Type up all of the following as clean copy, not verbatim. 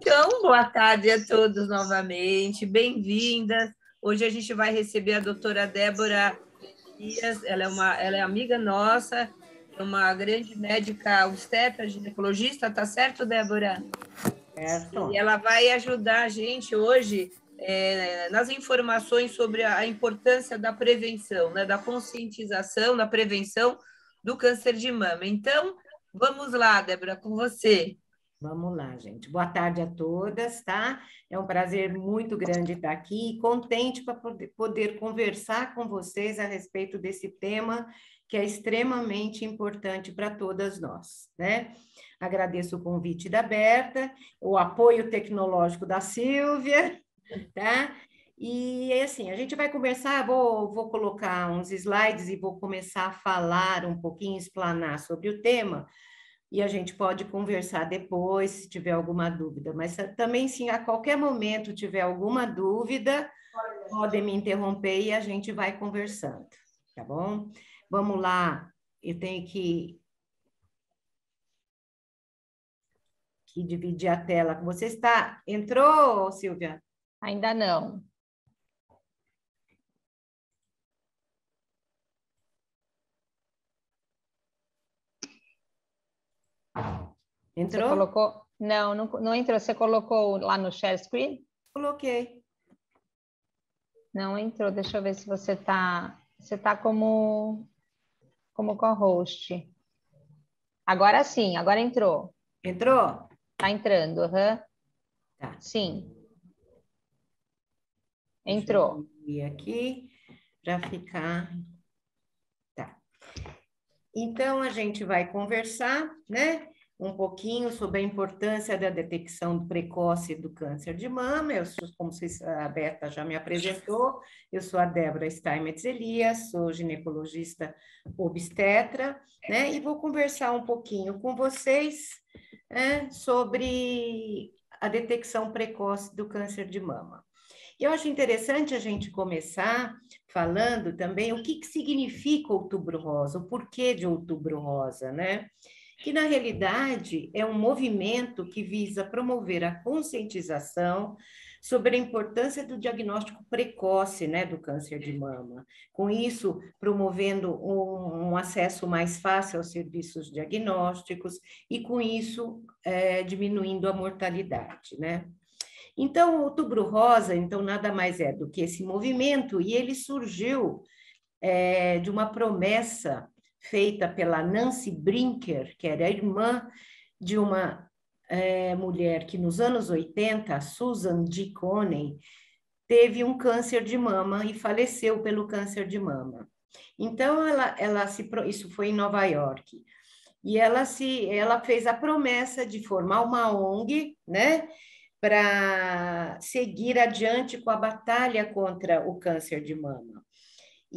Então, boa tarde a todos novamente, bem-vindas. Hoje a gente vai receber a doutora Débora Dias, ela é amiga nossa, é uma grande médica obstetra, ginecologista, tá certo, Débora? Certo. E ela vai ajudar a gente hoje nas informações sobre a importância da prevenção, né, da conscientização, da prevenção do câncer de mama. Então, vamos lá, Débora, com você. Vamos lá, gente. Boa tarde a todas, tá? É um prazer muito grande estar aqui e contente para poder conversar com vocês a respeito desse tema que é extremamente importante para todas nós, né? Agradeço o convite da Berta, o apoio tecnológico da Silvia, tá? E assim, a gente vai conversar, vou colocar uns slides e vou começar a falar um pouquinho, explanar sobre o tema, e a gente pode conversar depois, se tiver alguma dúvida. Mas também, se a qualquer momento tiver alguma dúvida, podem me interromper e a gente vai conversando, tá bom? Vamos lá, eu tenho que dividir a tela. Você está... Entrou, Silvia? Ainda não. Entrou? Você colocou? Não entrou. Você colocou lá no share screen? Coloquei. Não entrou. Deixa eu ver se você tá. Você tá como co-host. Agora sim, agora entrou. Entrou? Tá entrando, aham. Tá. Sim. Deixa Entrou. eu ir aqui para ficar. Tá. Então, a gente vai conversar, né? Um pouquinho sobre a importância da detecção precoce do câncer de mama. Eu sou, como a Berta já me apresentou, eu sou a Débora Steinmetz Elias, sou ginecologista obstetra, né? E vou conversar um pouquinho com vocês, né, sobre a detecção precoce do câncer de mama. E eu acho interessante a gente começar falando também o que significa Outubro Rosa, o porquê de Outubro Rosa, né? Que, na realidade, é um movimento que visa promover a conscientização sobre a importância do diagnóstico precoce, né, do câncer de mama. Com isso, promovendo um acesso mais fácil aos serviços diagnósticos e, com isso, diminuindo a mortalidade, né? Então, o Outubro Rosa, então, nada mais é do que esse movimento, e ele surgiu de uma promessa feita pela Nancy Brinker, que era irmã de uma mulher que, nos anos 80, Susan G. Coney, teve um câncer de mama e faleceu pelo câncer de mama. Então, isso foi em Nova York, e ela fez a promessa de formar uma ONG, né, para seguir adiante com a batalha contra o câncer de mama.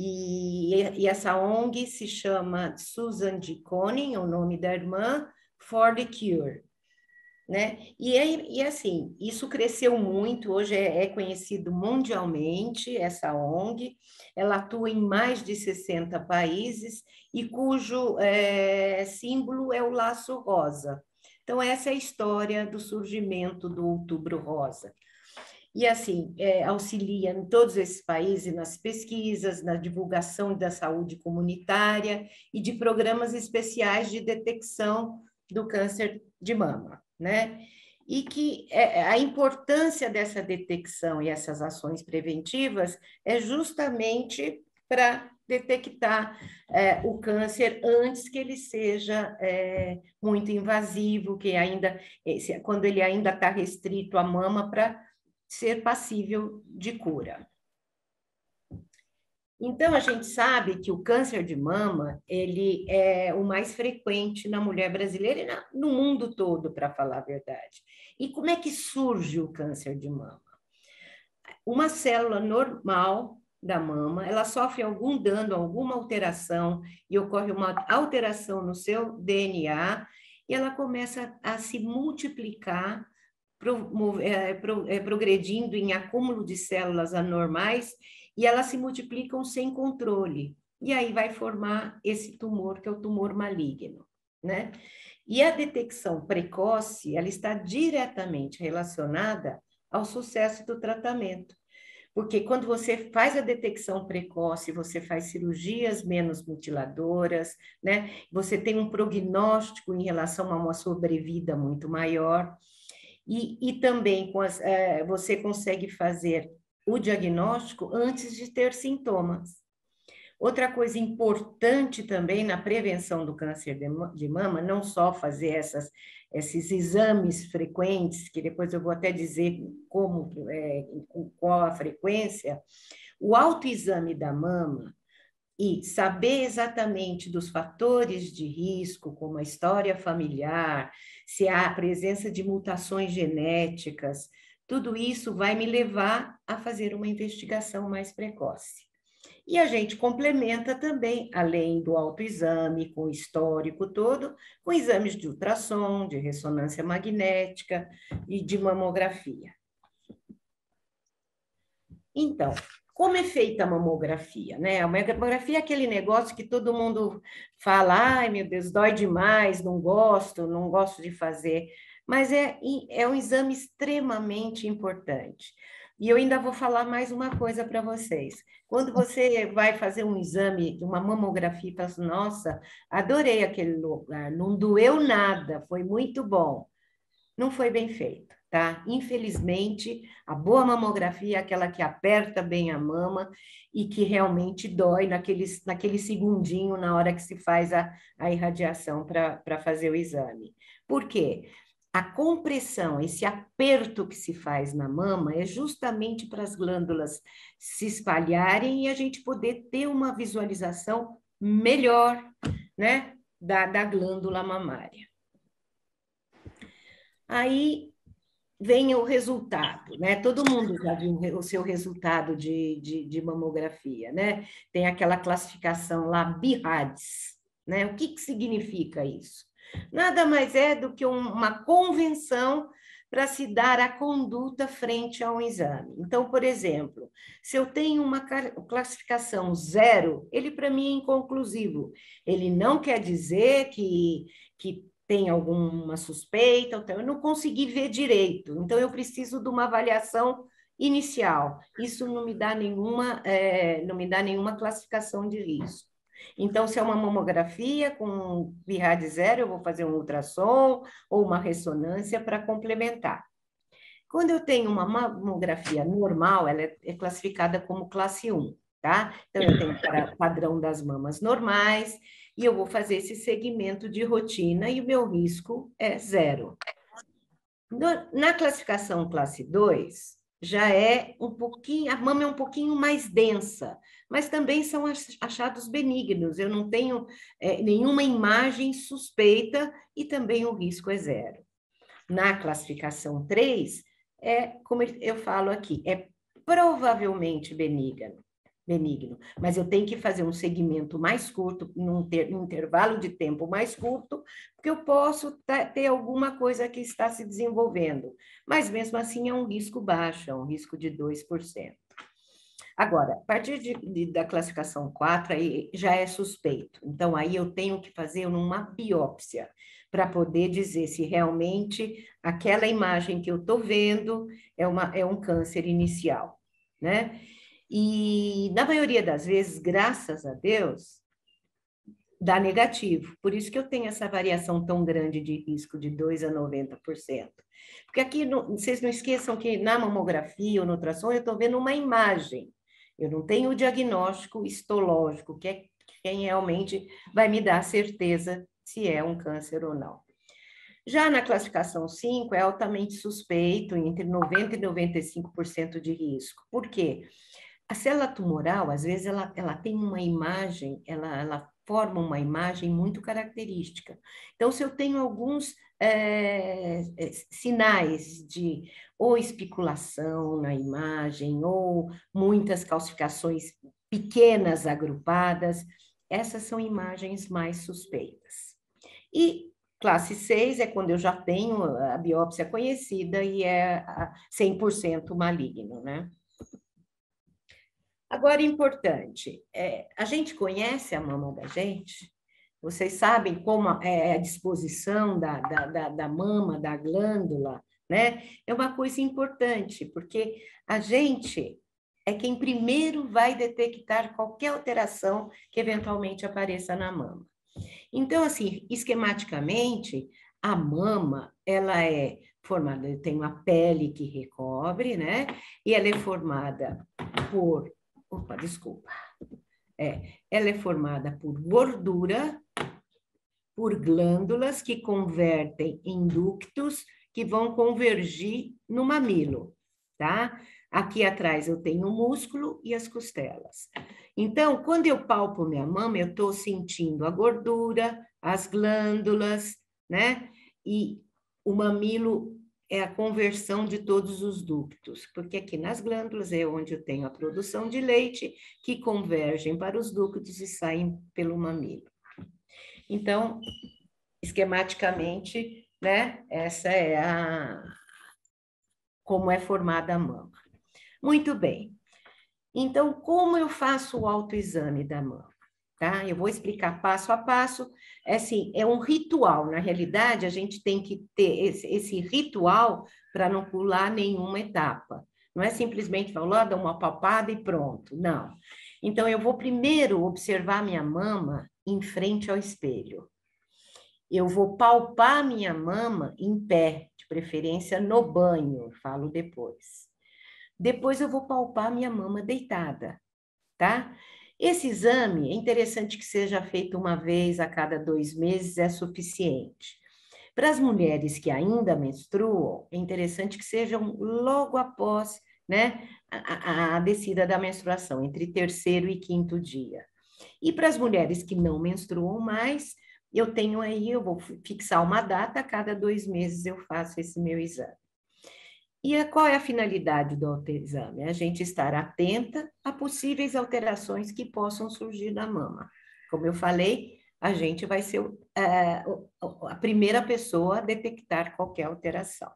E essa ONG se chama Susan G. Coney, é o nome da irmã, For the Cure, né? E assim, isso cresceu muito, hoje é conhecido mundialmente, essa ONG, ela atua em mais de 60 países e cujo símbolo é o laço rosa. Então, essa é a história do surgimento do Outubro Rosa. E, assim, auxilia em todos esses países nas pesquisas, na divulgação da saúde comunitária e de programas especiais de detecção do câncer de mama, né? E que a importância dessa detecção e essas ações preventivas é justamente para detectar o câncer antes que ele seja muito invasivo, que ainda, quando ele ainda está restrito à mama, para ser passível de cura. Então, a gente sabe que o câncer de mama, ele é o mais frequente na mulher brasileira e no mundo todo, para falar a verdade. E como é que surge o câncer de mama? Uma célula normal da mama, ela sofre algum dano, alguma alteração, e ocorre uma alteração no seu DNA, e ela começa a se multiplicar, progredindo em acúmulo de células anormais, e elas se multiplicam sem controle. E aí vai formar esse tumor, que é o tumor maligno, né? E a detecção precoce, ela está diretamente relacionada ao sucesso do tratamento. Porque quando você faz a detecção precoce, você faz cirurgias menos mutiladoras, né? Você tem um prognóstico em relação a uma sobrevida muito maior. E também você consegue fazer o diagnóstico antes de ter sintomas. Outra coisa importante também na prevenção do câncer de mama, não só fazer esses exames frequentes, que depois eu vou até dizer qual a frequência, o autoexame da mama e saber exatamente dos fatores de risco, como a história familiar, se há a presença de mutações genéticas, tudo isso vai me levar a fazer uma investigação mais precoce. E a gente complementa também, além do autoexame, com o histórico todo, com exames de ultrassom, de ressonância magnética e de mamografia. Então, como é feita a mamografia, né? A mamografia é aquele negócio que todo mundo fala, ai, meu Deus, dói demais, não gosto de fazer. Mas é um exame extremamente importante. E eu ainda vou falar mais uma coisa para vocês. Quando você vai fazer um exame, uma mamografia, fala assim, nossa, adorei aquele lugar, não doeu nada, foi muito bom. Não foi bem feito, tá? Infelizmente, a boa mamografia é aquela que aperta bem a mama e que realmente dói naquele segundinho na hora que se faz a irradiação para fazer o exame. Por quê? A compressão, esse aperto que se faz na mama é justamente para as glândulas se espalharem e a gente poder ter uma visualização melhor, né, da glândula mamária. Aí vem o resultado, né? Todo mundo já viu o seu resultado de mamografia, né? Tem aquela classificação lá, BIRADS, né? O que significa isso? Nada mais é do que uma convenção para se dar a conduta frente a um exame. Então, por exemplo, se eu tenho uma classificação 0, ele para mim é inconclusivo. Ele não quer dizer que tem alguma suspeita, então eu não consegui ver direito, então eu preciso de uma avaliação inicial. Isso não me dá nenhuma classificação de risco. Então, se é uma mamografia com BIRAD 0, eu vou fazer um ultrassom ou uma ressonância para complementar. Quando eu tenho uma mamografia normal, ela é classificada como classe 1, tá? Então, eu tenho padrão das mamas normais, e eu vou fazer esse segmento de rotina e o meu risco é 0. Na classificação classe 2, já é um pouquinho, a mama é um pouquinho mais densa, mas também são achados benignos, eu não tenho nenhuma imagem suspeita e também o risco é 0. Na classificação 3, como eu falo aqui, é provavelmente benigno, mas eu tenho que fazer um segmento mais curto, num intervalo de tempo mais curto, porque eu posso ter alguma coisa que está se desenvolvendo, mas mesmo assim é um risco baixo, é um risco de 2%. Agora, a partir da classificação 4, aí já é suspeito, então aí eu tenho que fazer uma biópsia, para poder dizer se realmente aquela imagem que eu estou vendo é um câncer inicial, né? E, na maioria das vezes, graças a Deus, dá negativo. Por isso que eu tenho essa variação tão grande de risco de 2% a 90%. Porque aqui, vocês não esqueçam que na mamografia ou no ultrassom, eu estou vendo uma imagem. Eu não tenho o diagnóstico histológico, que é quem realmente vai me dar certeza se é um câncer ou não. Já na classificação 5, é altamente suspeito, entre 90% e 95% de risco. Por quê? A célula tumoral, às vezes, ela tem uma imagem, ela forma uma imagem muito característica. Então, se eu tenho alguns sinais de ou especulação na imagem, ou muitas calcificações pequenas agrupadas, essas são imagens mais suspeitas. E classe 6 é quando eu já tenho a biópsia conhecida e é 100% maligno, né? Agora, importante, a gente conhece a mama da gente, Vocês sabem como é a disposição da mama, da glândula, né? É uma coisa importante, porque a gente é quem primeiro vai detectar qualquer alteração que eventualmente apareça na mama. Então, assim, esquematicamente, a mama, ela é formada, tem uma pele que recobre, né? E ela é formada por... Opa, desculpa. Ela é formada por gordura, por glândulas que convertem em ductos que vão convergir no mamilo, tá? Aqui atrás eu tenho o músculo e as costelas. Então, quando eu palpo minha mama, eu estou sentindo a gordura, as glândulas, né? E o mamilo é a conversão de todos os ductos, porque aqui nas glândulas é onde eu tenho a produção de leite, que convergem para os ductos e saem pelo mamilo. Então, esquematicamente, né? Essa é como é formada a mama. Muito bem. Então, como eu faço o autoexame da mama? Tá? Eu vou explicar passo a passo. É assim, é um ritual. Na realidade, a gente tem que ter esse ritual para não pular nenhuma etapa. Não é simplesmente falar, dá uma palpada e pronto. Não. Então, eu vou primeiro observar minha mama em frente ao espelho. Eu vou palpar minha mama em pé, de preferência no banho, falo depois. Depois eu vou palpar minha mama deitada, tá? Esse exame é interessante que seja feito uma vez a cada 2 meses, é suficiente. Para as mulheres que ainda menstruam, é interessante que sejam logo após, né, a descida da menstruação, entre 3º e 5º dia. E para as mulheres que não menstruam mais, eu vou fixar uma data, a cada 2 meses eu faço esse meu exame. E qual é a finalidade do autoexame? A gente estar atenta a possíveis alterações que possam surgir na mama. Como eu falei, a gente vai ser a primeira pessoa a detectar qualquer alteração.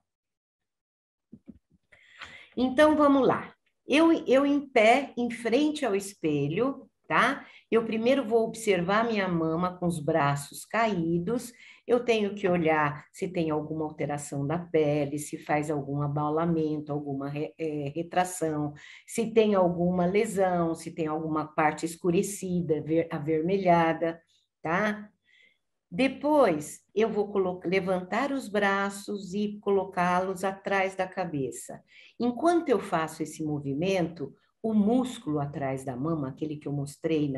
Então, vamos lá. Eu em pé, em frente ao espelho, tá? Eu primeiro vou observar minha mama com os braços caídos. Eu tenho que olhar se tem alguma alteração da pele, se faz algum abaulamento, alguma retração, se tem alguma lesão, se tem alguma parte escurecida, avermelhada, tá? Depois, eu vou levantar os braços e colocá-los atrás da cabeça. Enquanto eu faço esse movimento, o músculo atrás da mama, aquele que eu mostrei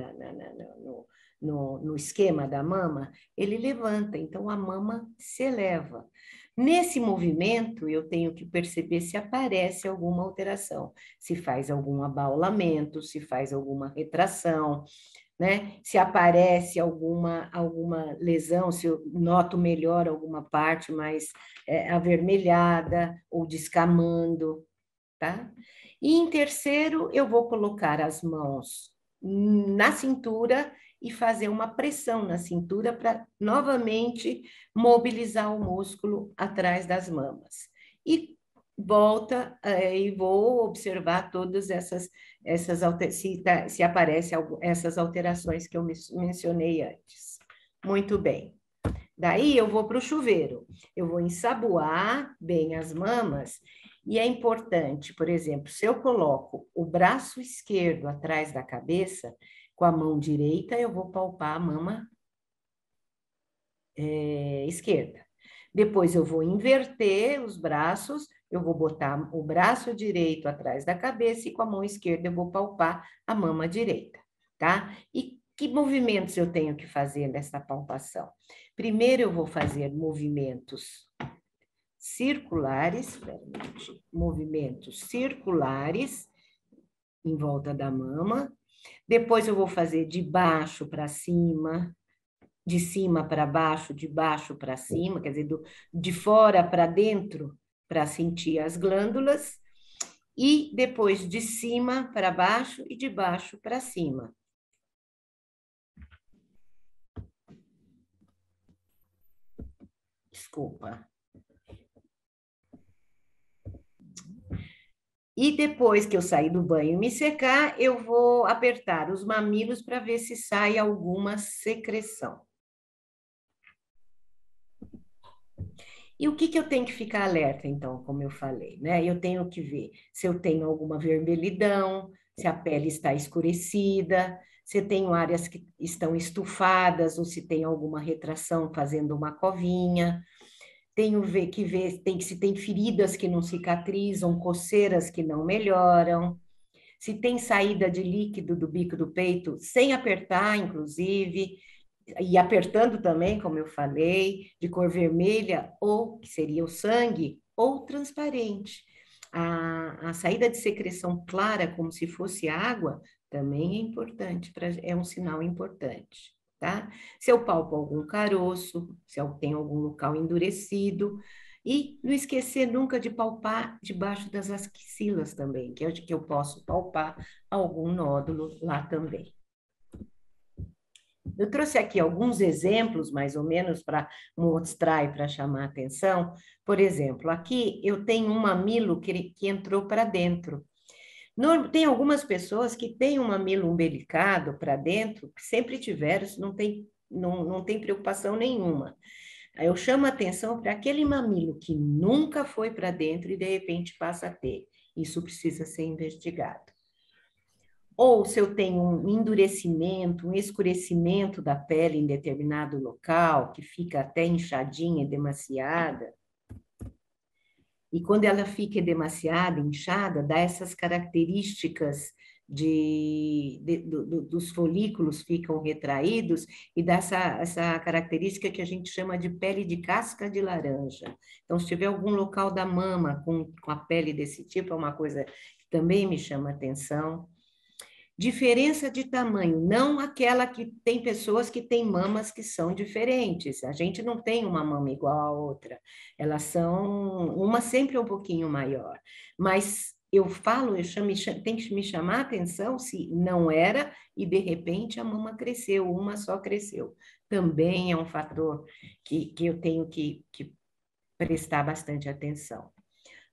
no esquema da mama, ele levanta, então a mama se eleva. Nesse movimento, eu tenho que perceber se aparece alguma alteração, se faz algum abaulamento, se faz alguma retração, né? Se aparece alguma lesão, se eu noto melhor alguma parte mais avermelhada ou descamando, tá? E em terceiro, eu vou colocar as mãos na cintura e fazer uma pressão na cintura para novamente mobilizar o músculo atrás das mamas. E volta e vou observar todas se aparecem essas alterações que eu mencionei antes. Muito bem. Daí eu vou para o chuveiro. Eu vou ensaboar bem as mamas e é importante, por exemplo, se eu coloco o braço esquerdo atrás da cabeça, com a mão direita eu vou palpar a mama esquerda. Depois eu vou inverter os braços, eu vou botar o braço direito atrás da cabeça e com a mão esquerda eu vou palpar a mama direita, tá? E que movimentos eu tenho que fazer nessa palpação? Primeiro eu vou fazer movimentos circulares em volta da mama. Depois eu vou fazer de baixo para cima, de cima para baixo, de baixo para cima, quer dizer, de fora para dentro, para sentir as glândulas, e depois de cima para baixo e de baixo para cima. Desculpa. E depois que eu sair do banho e me secar, eu vou apertar os mamilos para ver se sai alguma secreção, E o que que eu tenho que ficar alerta, então, como eu falei, né? Eu tenho que ver se eu tenho alguma vermelhidão, se a pele está escurecida, se eu tenho áreas que estão estufadas, ou se tem alguma retração fazendo uma covinha. Que ver se tem feridas que não cicatrizam, coceiras que não melhoram, se tem saída de líquido do bico do peito, sem apertar, inclusive, e apertando também, como eu falei, de cor vermelha, ou que seria o sangue, ou transparente. A saída de secreção clara, como se fosse água, também é importante, é um sinal importante, tá? Se eu palpo algum caroço, se eu tenho algum local endurecido, e não esquecer nunca de palpar debaixo das axilas também, que é onde que eu posso palpar algum nódulo lá também. Eu trouxe aqui alguns exemplos, mais ou menos, para mostrar e para chamar a atenção. Por exemplo, aqui eu tenho um mamilo que entrou para dentro. Tem algumas pessoas que têm um mamilo umbilicado para dentro, que sempre tiveram, isso não tem preocupação nenhuma. Aí eu chamo a atenção para aquele mamilo que nunca foi para dentro e de repente passa a ter. Isso precisa ser investigado. Ou se eu tenho um endurecimento, um escurecimento da pele em determinado local, que fica até inchadinha, edemaciada. E quando ela fica edemaciada, inchada, dá essas características dos folículos ficam retraídos e dá essa característica que a gente chama de pele de casca de laranja. Então, se tiver algum local da mama com a pele desse tipo, é uma coisa que também me chama atenção. Diferença de tamanho, não aquela que tem pessoas que têm mamas que são diferentes. A gente não tem uma mama igual à outra. Elas são, uma sempre é um pouquinho maior. Mas eu falo, tem que me chamar a atenção se não era e de repente a mama cresceu, uma só cresceu. Também é um fator que eu tenho que prestar bastante atenção.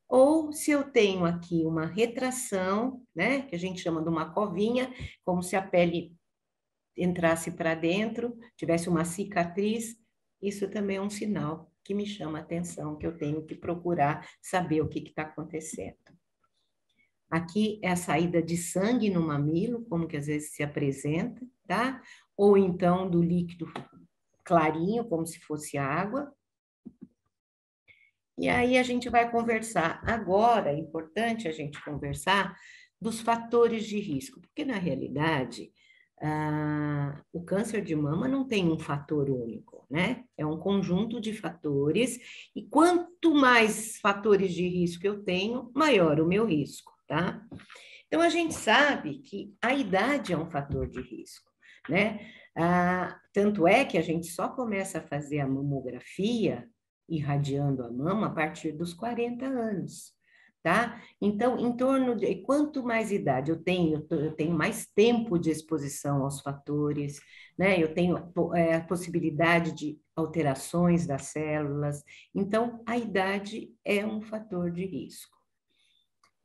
Ou se eu tenho aqui uma retração, né, que a gente chama de uma covinha, como se a pele entrasse para dentro, tivesse uma cicatriz, isso também é um sinal que me chama a atenção, que eu tenho que procurar saber o que está acontecendo. Aqui é a saída de sangue no mamilo, como que às vezes se apresenta, tá? Ou então do líquido clarinho, como se fosse água. E aí a gente vai conversar. Agora, é importante a gente conversar dos fatores de risco, porque na realidade o câncer de mama não tem um fator único, né? É um conjunto de fatores, e quanto mais fatores de risco eu tenho, maior o meu risco, tá? Então a gente sabe que a idade é um fator de risco, né? Tanto é que a gente só começa a fazer a mamografia irradiando a mama a partir dos 40 anos, tá? Então, em torno de quanto mais idade eu tenho mais tempo de exposição aos fatores, né? Eu tenho a possibilidade de alterações das células. Então, a idade é um fator de risco.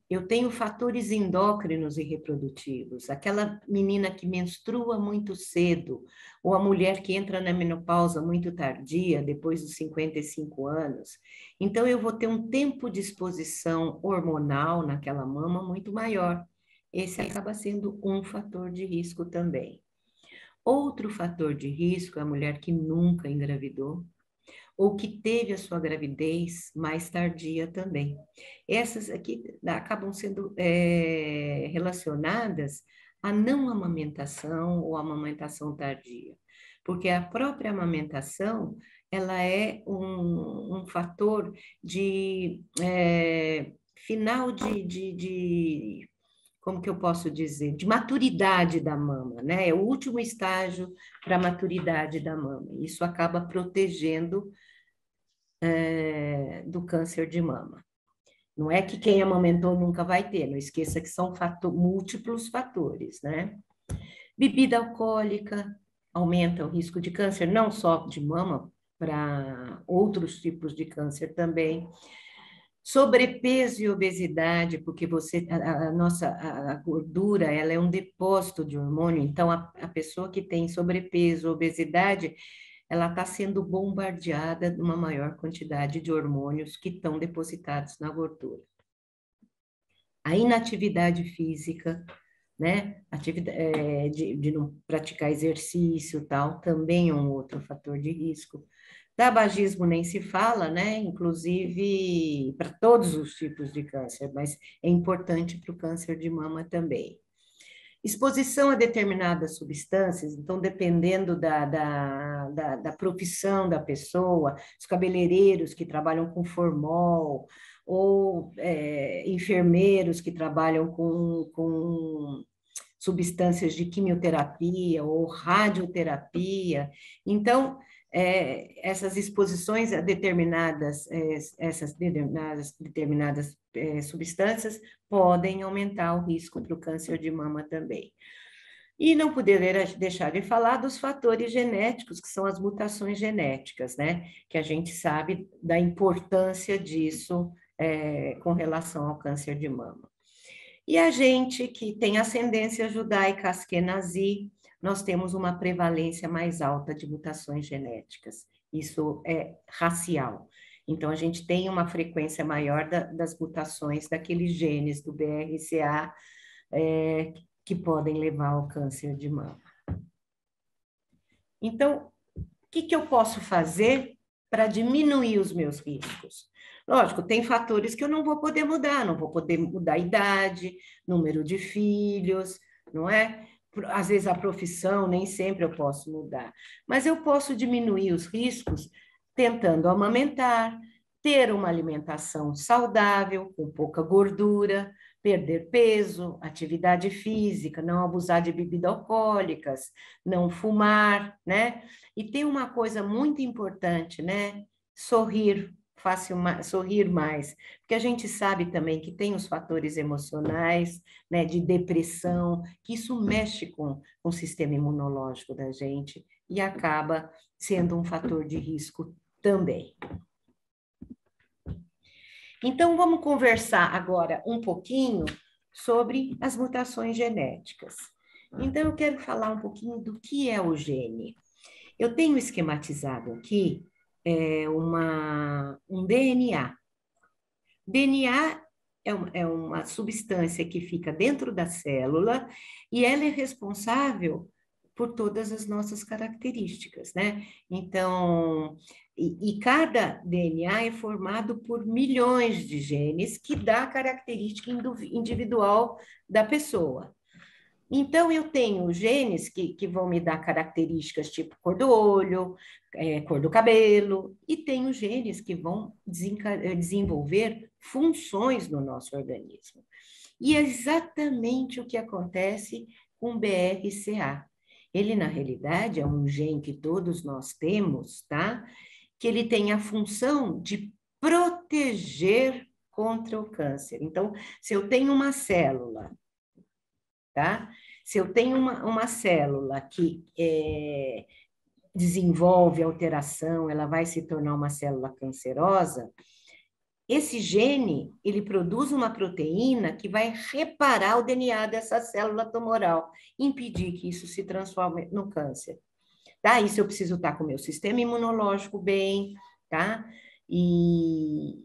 Eu tenho fatores endócrinos e reprodutivos, aquela menina que menstrua muito cedo, ou a mulher que entra na menopausa muito tardia, depois dos 55 anos. Então, eu vou ter um tempo de exposição hormonal naquela mama muito maior. Esse acaba sendo um fator de risco também. Outro fator de risco é a mulher que nunca engravidou, ou que teve a sua gravidez mais tardia também. Essas aqui acabam sendo relacionadas à não amamentação ou amamentação tardia, porque a própria amamentação, ela é um fator de final como que eu posso dizer, de maturidade da mama, né? É o último estágio para a maturidade da mama. Isso acaba protegendo do câncer de mama. Não é que quem amamentou nunca vai ter, não esqueça que são múltiplos fatores, né? Bebida alcoólica aumenta o risco de câncer, não só de mama, para outros tipos de câncer também. Sobrepeso e obesidade, porque a gordura, ela é um depósito de hormônio, então a pessoa que tem sobrepeso, obesidade, ela está sendo bombardeada de uma maior quantidade de hormônios que estão depositados na gordura. A inatividade física, né? De não praticar exercício, tal, também é um outro fator de risco. Tabagismo nem se fala, né? Inclusive para todos os tipos de câncer, mas é importante para o câncer de mama também. Exposição a determinadas substâncias, então, dependendo da profissão da pessoa, os cabeleireiros que trabalham com formol, ou enfermeiros que trabalham com substâncias de quimioterapia ou radioterapia. Então, essas exposições a essas determinadas substâncias podem aumentar o risco para o câncer de mama também. E não poderia deixar de falar dos fatores genéticos, que são as mutações genéticas, né? Que a gente sabe da importância disso com relação ao câncer de mama. E a gente que tem ascendência judaica askenazi, nós temos uma prevalência mais alta de mutações genéticas. Isso é racial. Então, a gente tem uma frequência maior das mutações daqueles genes do BRCA que podem levar ao câncer de mama. Então, o que eu posso fazer para diminuir os meus riscos? Lógico, tem fatores que eu não vou poder mudar, não vou poder mudar a idade, número de filhos, não é? Às vezes a profissão, nem sempre eu posso mudar, mas eu posso diminuir os riscos tentando amamentar, ter uma alimentação saudável, com pouca gordura, perder peso, atividade física, não abusar de bebidas alcoólicas, não fumar, né? E tem uma coisa muito importante, né? Sorrir mais, porque a gente sabe também que tem os fatores emocionais, né, de depressão, que isso mexe com o sistema imunológico da gente e acaba sendo um fator de risco também. Então, vamos conversar agora um pouquinho sobre as mutações genéticas. Então, eu quero falar um pouquinho do que é o gene. Eu tenho esquematizado aqui um DNA. DNA é uma substância que fica dentro da célula e ela é responsável por todas as nossas características, né? Então, e cada DNA é formado por milhões de genes que dá a característica individual da pessoa. Então, eu tenho genes que vão me dar características tipo cor do olho, cor do cabelo, e tenho genes que vão desenvolver funções no nosso organismo. E é exatamente o que acontece com o BRCA. Ele, na realidade, é um gene que todos nós temos, tá? Que ele tem a função de proteger contra o câncer. Então, se eu tenho uma célula, tá? Se eu tenho uma célula que desenvolve alteração, ela vai se tornar uma célula cancerosa, esse gene, ele produz uma proteína que vai reparar o DNA dessa célula tumoral, impedir que isso se transforme no câncer. Tá? Isso eu preciso estar com o meu sistema imunológico bem, tá? E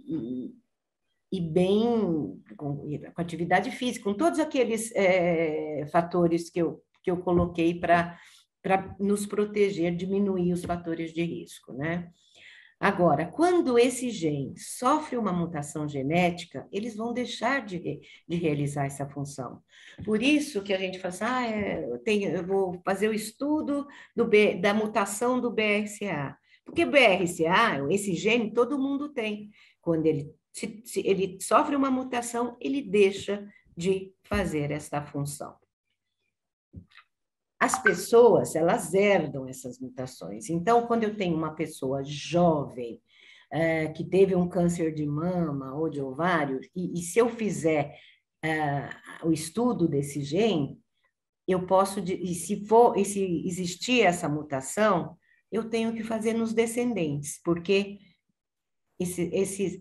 bem com atividade física, com todos aqueles fatores que eu coloquei para nos proteger, diminuir os fatores de risco, né? Agora, quando esse gene sofre uma mutação genética, eles vão deixar de realizar essa função. Por isso que a gente fala assim, eu vou fazer o estudo da mutação do BRCA. Porque BRCA, esse gene, todo mundo tem. Quando ele sofre uma mutação, ele deixa de fazer essa função. As pessoas, elas herdam essas mutações. Então, quando eu tenho uma pessoa jovem, que teve um câncer de mama ou de ovário, e se eu fizer o estudo desse gene, eu posso, e se existir essa mutação, eu tenho que fazer nos descendentes, porque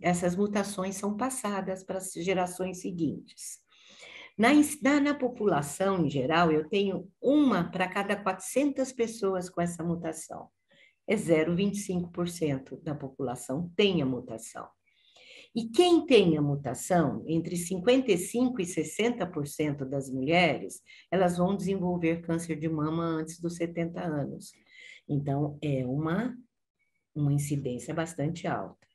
essas mutações são passadas para as gerações seguintes. Na população em geral, eu tenho uma para cada 400 pessoas com essa mutação. é 0,25% da população tem a mutação. E quem tem a mutação, entre 55% e 60% das mulheres, elas vão desenvolver câncer de mama antes dos 70 anos. Então, é uma incidência bastante alta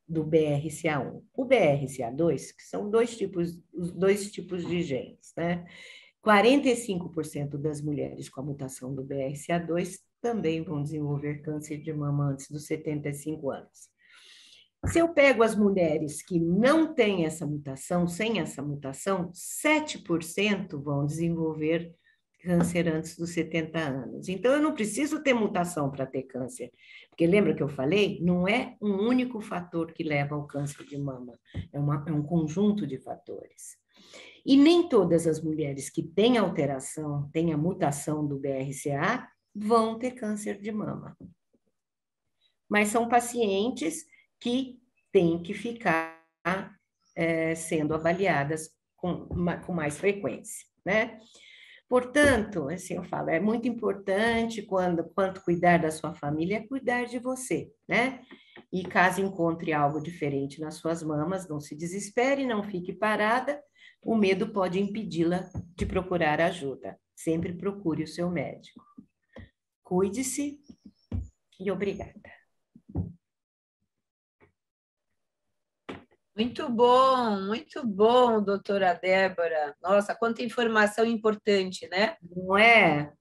do BRCA1. O BRCA2, que são os dois tipos de genes, né? 45% das mulheres com a mutação do BRCA2 também vão desenvolver câncer de mama antes dos 75 anos. Se eu pego as mulheres que não têm essa mutação, sem essa mutação, 7% vão desenvolver câncer antes dos 70 anos. Então, eu não preciso ter mutação para ter câncer. Porque lembra que eu falei? Não é um único fator que leva ao câncer de mama. É um conjunto de fatores. E nem todas as mulheres que têm alteração, têm a mutação do BRCA, vão ter câncer de mama. Mas são pacientes que têm que ficar sendo avaliadas com mais frequência, né? Portanto, assim eu falo, é muito importante quanto cuidar da sua família, é cuidar de você, né? E caso encontre algo diferente nas suas mamas, não se desespere, não fique parada, o medo pode impedi-la de procurar ajuda. Sempre procure o seu médico. Cuide-se e obrigada. Muito bom, doutora Débora. Nossa, quanta informação importante, né? Não é?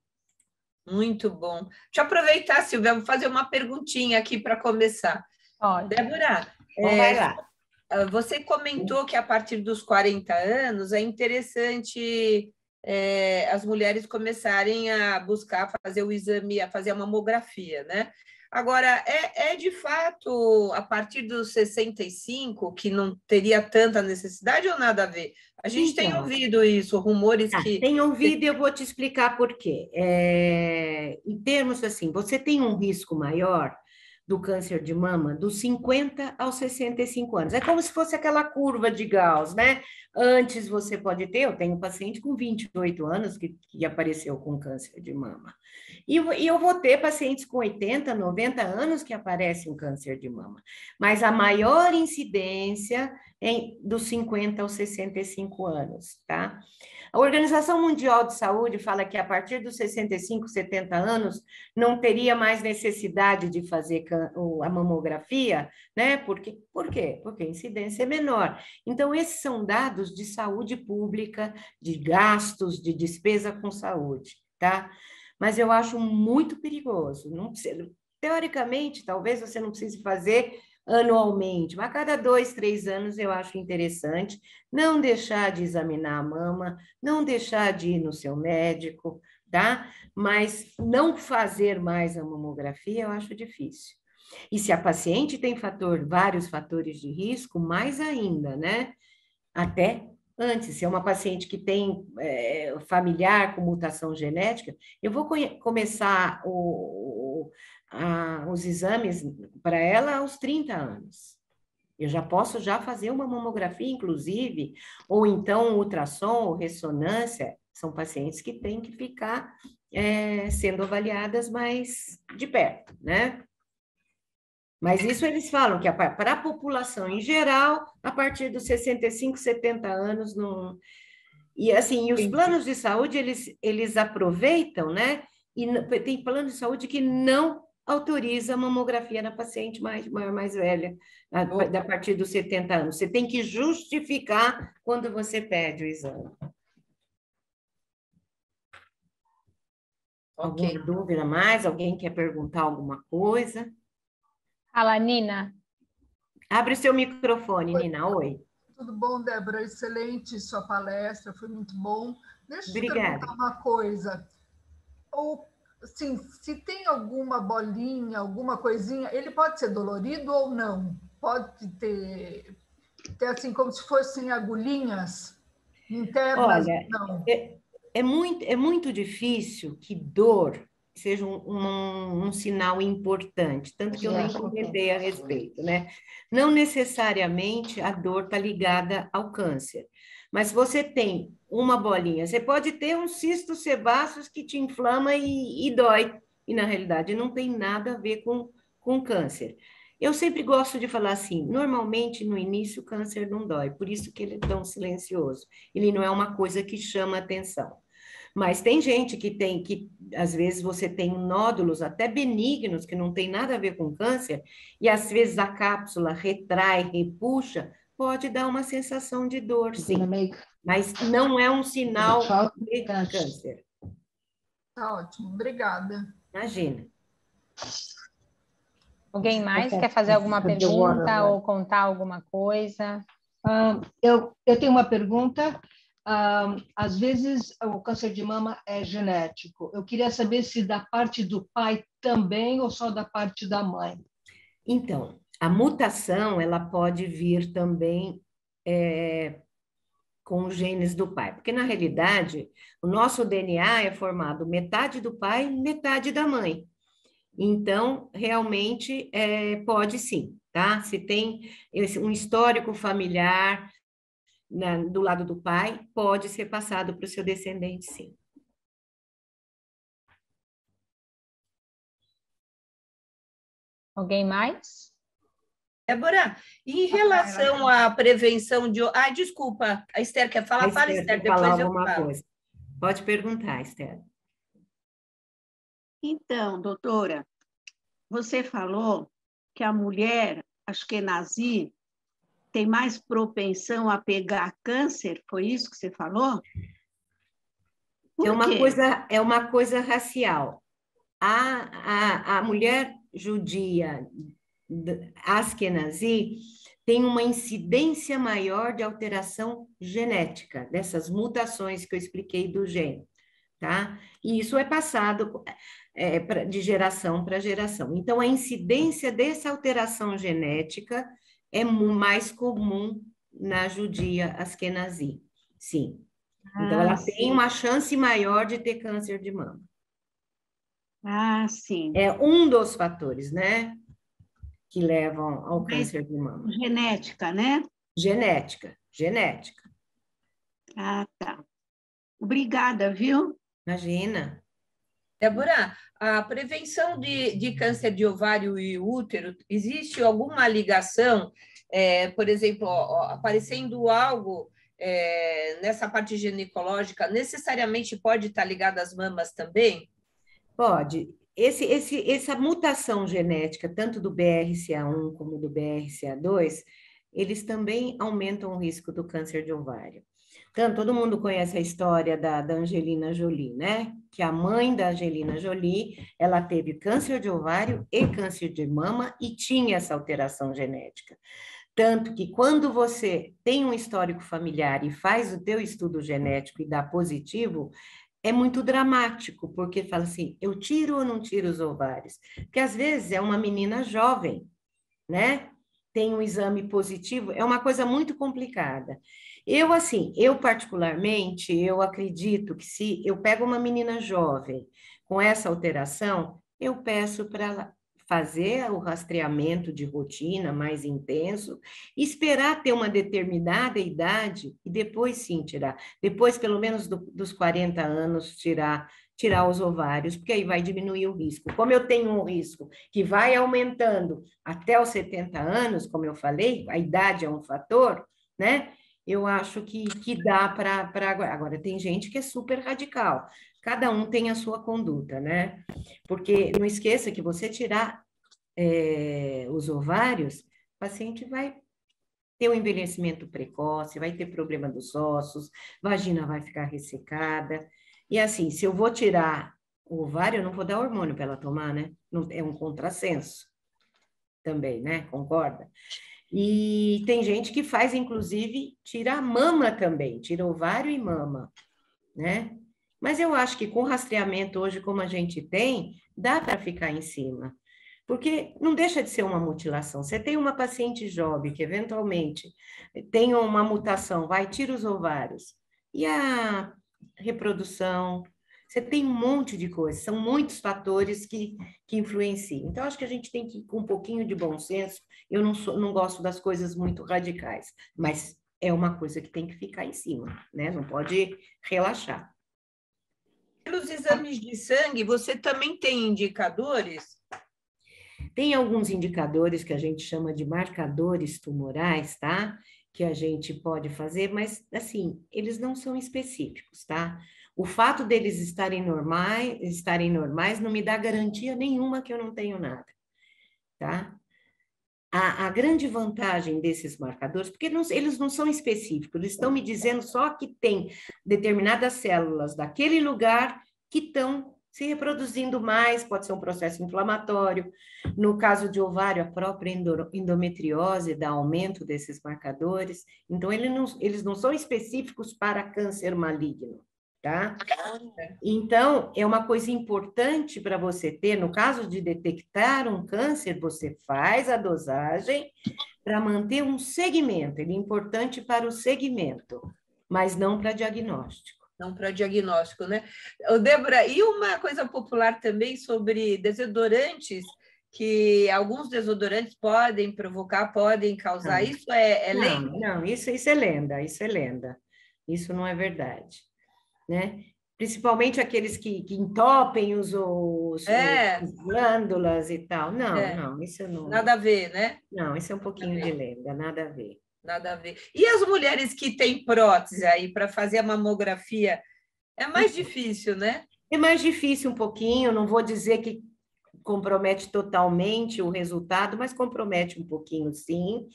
Muito bom. Deixa eu aproveitar, Silvia, vou fazer uma perguntinha aqui para começar. Pode. Débora, Vai lá. Você comentou que a partir dos 40 anos é interessante as mulheres começarem a buscar fazer o exame, a fazer a mamografia, né? Agora, de fato a partir dos 65 que não teria tanta necessidade ou nada a ver? A gente tem ouvido isso, rumores que... Tem ouvido e eu vou te explicar por quê. Em termos assim, você tem um risco maior do câncer de mama dos 50 aos 65 anos. É como se fosse aquela curva de Gauss, né? Antes você pode ter, eu tenho um paciente com 28 anos que apareceu com câncer de mama. E eu vou ter pacientes com 80, 90 anos que aparecem com câncer de mama. Mas a maior incidência é dos 50 aos 65 anos, tá? A Organização Mundial de Saúde fala que a partir dos 65, 70 anos não teria mais necessidade de fazer a mamografia, né? Por quê? Porque a incidência é menor. Então, esses são dados de saúde pública, de gastos, de despesa com saúde, tá? Mas eu acho muito perigoso. Não precisa, teoricamente, talvez você não precise fazer anualmente, mas a cada 2, 3 anos eu acho interessante não deixar de examinar a mama, não deixar de ir no seu médico, tá? Mas não fazer mais a mamografia eu acho difícil. E se a paciente tem vários fatores de risco, mais ainda, né? Até antes, se é uma paciente que tem familiar com mutação genética, eu vou começar os exames para ela aos 30 anos. Eu já posso fazer uma mamografia, inclusive, ou então ultrassom ou ressonância. São pacientes que têm que ficar sendo avaliadas mais de perto, né? Mas isso eles falam que para a população em geral, a partir dos 65, 70 anos, não... E assim, os planos de saúde, eles aproveitam, né? E tem plano de saúde que não autoriza a mamografia na paciente mais velha, a partir dos 70 anos. Você tem que justificar quando você pede o exame. Alguma dúvida mais? Alguém quer perguntar alguma coisa? Fala, Nina. Abre o seu microfone, Nina. Oi. Tudo bom, Débora? Excelente sua palestra, foi muito bom. Deixa eu te Obrigada. perguntar uma coisa. Assim, se tem alguma bolinha, alguma coisinha, ele pode ser dolorido ou não? Pode ter assim, como se fossem agulhinhas internas? Olha, não. É muito difícil que dor seja um sinal importante, tanto que eu nem comentei a respeito, né? Não necessariamente a dor está ligada ao câncer, mas você tem uma bolinha, você pode ter um cisto sebáceos que te inflama e dói, e na realidade não tem nada a ver com câncer. Eu sempre gosto de falar assim, normalmente no início o câncer não dói, por isso que ele é tão silencioso. Ele não é uma coisa que chama atenção. Mas tem gente que às vezes você tem nódulos até benignos, que não tem nada a ver com câncer, e às vezes a cápsula retrai, repuxa, pode dar uma sensação de dor, sim. Mas não é um sinal de câncer. Tá ótimo, obrigada. Imagina. Alguém mais quer fazer alguma pergunta ou contar alguma coisa? Eu tenho uma pergunta. Às vezes o câncer de mama é genético. Eu queria saber se da parte do pai também ou só da parte da mãe. Então, a mutação ela pode vir também com os genes do pai, porque na realidade o nosso DNA é formado metade do pai e metade da mãe. Então, realmente pode sim, tá? Se tem um histórico familiar do lado do pai, pode ser passado para o seu descendente, sim. Alguém mais? Débora, em relação à prevenção de... Ai, desculpa, a Esther quer falar? Fala, Esther, depois eu alguma falo. coisa. Pode perguntar, Esther. Então, doutora, você falou que a mulher asquenazí tem mais propensão a pegar câncer, foi isso que você falou? Por quê? É uma coisa racial. A mulher judia asquenazí tem uma incidência maior de alteração genética, dessas mutações que eu expliquei do gene, tá? E isso é passado de geração para geração. Então, a incidência dessa alteração genética é mais comum na judia asquenazí, sim. Então, ela tem uma chance maior de ter câncer de mama. Ah, sim. É um dos fatores, né, que levam ao câncer de mama. Genética, né? Genética. Ah, tá. Obrigada, viu? Imagina. Débora, a prevenção de câncer de ovário e útero, existe alguma ligação, por exemplo, aparecendo algo nessa parte ginecológica, necessariamente pode estar ligado às mamas também? Pode. Essa mutação genética, tanto do BRCA1 como do BRCA2, eles também aumentam o risco do câncer de ovário. Então, todo mundo conhece a história da Angelina Jolie, né? Que a mãe da Angelina Jolie, ela teve câncer de ovário e câncer de mama e tinha essa alteração genética. Tanto que quando você tem um histórico familiar e faz o teu estudo genético e dá positivo, é muito dramático, porque fala assim, eu tiro ou não tiro os ovários? Porque às vezes é uma menina jovem, né? Tem um exame positivo, é uma coisa muito complicada. Eu particularmente, eu acredito que se eu pego uma menina jovem com essa alteração, eu peço para ela fazer o rastreamento de rotina mais intenso, esperar ter uma determinada idade e depois sim tirar. Depois, pelo menos dos 40 anos, tirar os ovários, porque aí vai diminuir o risco. Como eu tenho um risco que vai aumentando até os 70 anos, como eu falei, a idade é um fator, né? Eu acho que dá para... Agora, tem gente que é super radical. Cada um tem a sua conduta, né? Porque não esqueça que você tirar os ovários, o paciente vai ter um envelhecimento precoce, vai ter problema dos ossos, vagina vai ficar ressecada. E assim, se eu vou tirar o ovário, eu não vou dar hormônio para ela tomar, né? Não, é um contrassenso também, né? Concorda? E tem gente que faz, inclusive, tira a mama também, tira ovário e mama, né? Mas eu acho que com rastreamento hoje, como a gente tem, dá para ficar em cima. Porque não deixa de ser uma mutilação. Você tem uma paciente jovem que, eventualmente, tem uma mutação, tira os ovários. E a reprodução, você tem um monte de coisas, são muitos fatores que influenciam. Então, acho que a gente tem que ir com um pouquinho de bom senso. Eu não gosto das coisas muito radicais, mas é uma coisa que tem que ficar em cima, né? Não pode relaxar. Pelos exames de sangue, você também tem indicadores? Tem alguns indicadores que a gente chama de marcadores tumorais, tá? Que a gente pode fazer, mas, assim, eles não são específicos, tá? O fato deles estarem normais não me dá garantia nenhuma que eu não tenho nada, tá? A grande vantagem desses marcadores, porque eles não são específicos, eles estão me dizendo só que tem determinadas células daquele lugar que estão se reproduzindo mais, pode ser um processo inflamatório. No caso de ovário, a própria endometriose dá aumento desses marcadores. Então, eles não são específicos para câncer maligno, tá? Então, é uma coisa importante para você ter, no caso de detectar um câncer, você faz a dosagem para manter um segmento. Ele é importante para o segmento, mas não para diagnóstico. Não para diagnóstico, né? Ô, Débora, e uma coisa popular também sobre desodorantes, que alguns desodorantes podem provocar, podem causar. Não. Isso é lenda? Não, isso é lenda, isso é lenda. Isso não é verdade, né? Principalmente aqueles que entopem as glândulas e tal. Não, isso não... Nada a ver, né? Não, isso é um pouquinho de lenda, nada a ver. Nada a ver. E as mulheres que têm prótese aí para fazer a mamografia, é mais difícil, né? É mais difícil um pouquinho, não vou dizer que compromete totalmente o resultado, mas compromete um pouquinho, sim.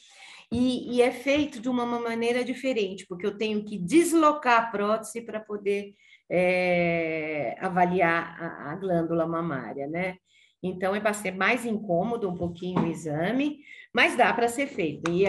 E é feito de uma maneira diferente, porque eu tenho que deslocar a prótese para poder avaliar a glândula mamária, né? Então, vai ser mais incômodo um pouquinho o exame, mas dá para ser feito. E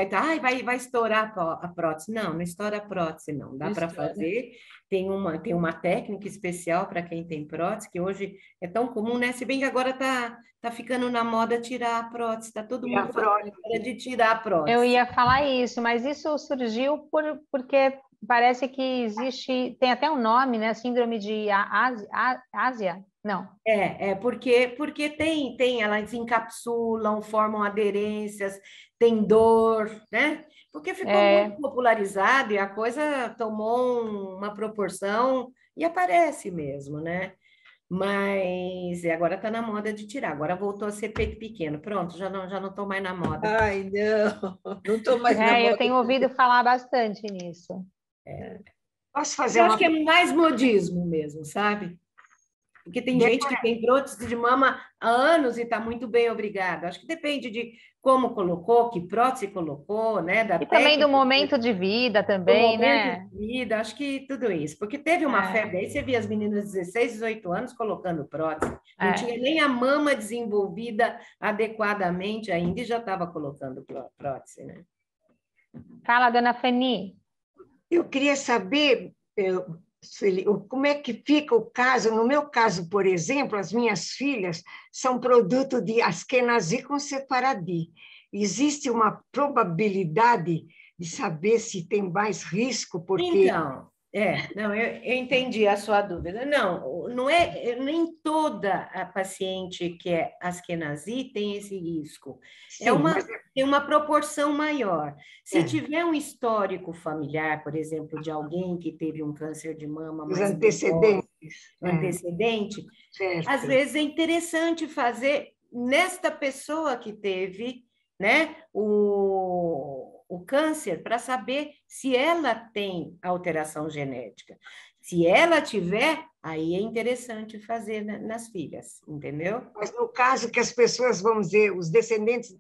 vai estourar a prótese. Não estoura a prótese, não. Dá para fazer. Tem uma técnica especial para quem tem prótese, que hoje é tão comum, né? Se bem que agora tá ficando na moda tirar a prótese, está todo mundo falando de tirar a prótese. Eu ia falar isso, mas isso surgiu porque parece que existe, tem até um nome, né? Síndrome de Ásia? Não. Porque elas encapsulam, formam aderências, tem dor, né? Porque ficou muito popularizado e a coisa tomou uma proporção e aparece mesmo, né? Mas agora está na moda de tirar, agora voltou a ser peito pequeno. Pronto, já não estou mais na moda. Ai, não estou mais na moda. Eu tenho ouvido falar bastante nisso. Posso fazer acho que é mais modismo mesmo, sabe? Porque tem gente que tem prótese de mama há anos e está muito bem, obrigada. Acho que depende de como colocou, que prótese colocou, né? E também do momento de vida também, né? De vida, acho que tudo isso. Porque teve uma febre, aí você via as meninas de 16, 18 anos colocando prótese. Não tinha nem a mama desenvolvida adequadamente ainda e já estava colocando prótese, né? Fala, dona Feni. Eu queria saber... como é que fica o caso? No meu caso, por exemplo, as minhas filhas são produto de Askenazi com Sefaradi. Existe uma probabilidade de saber se tem mais risco? Porque... Então, eu entendi a sua dúvida. Não é nem toda a paciente que é Askenazi tem esse risco. Sim, tem uma proporção maior. Se tiver um histórico familiar, por exemplo, de alguém que teve um câncer de mama mais antecedente, às vezes é interessante fazer nesta pessoa que teve, né, o câncer, para saber se ela tem alteração genética. Se ela tiver, aí é interessante fazer nas filhas, entendeu? Mas no caso que as pessoas, vamos dizer,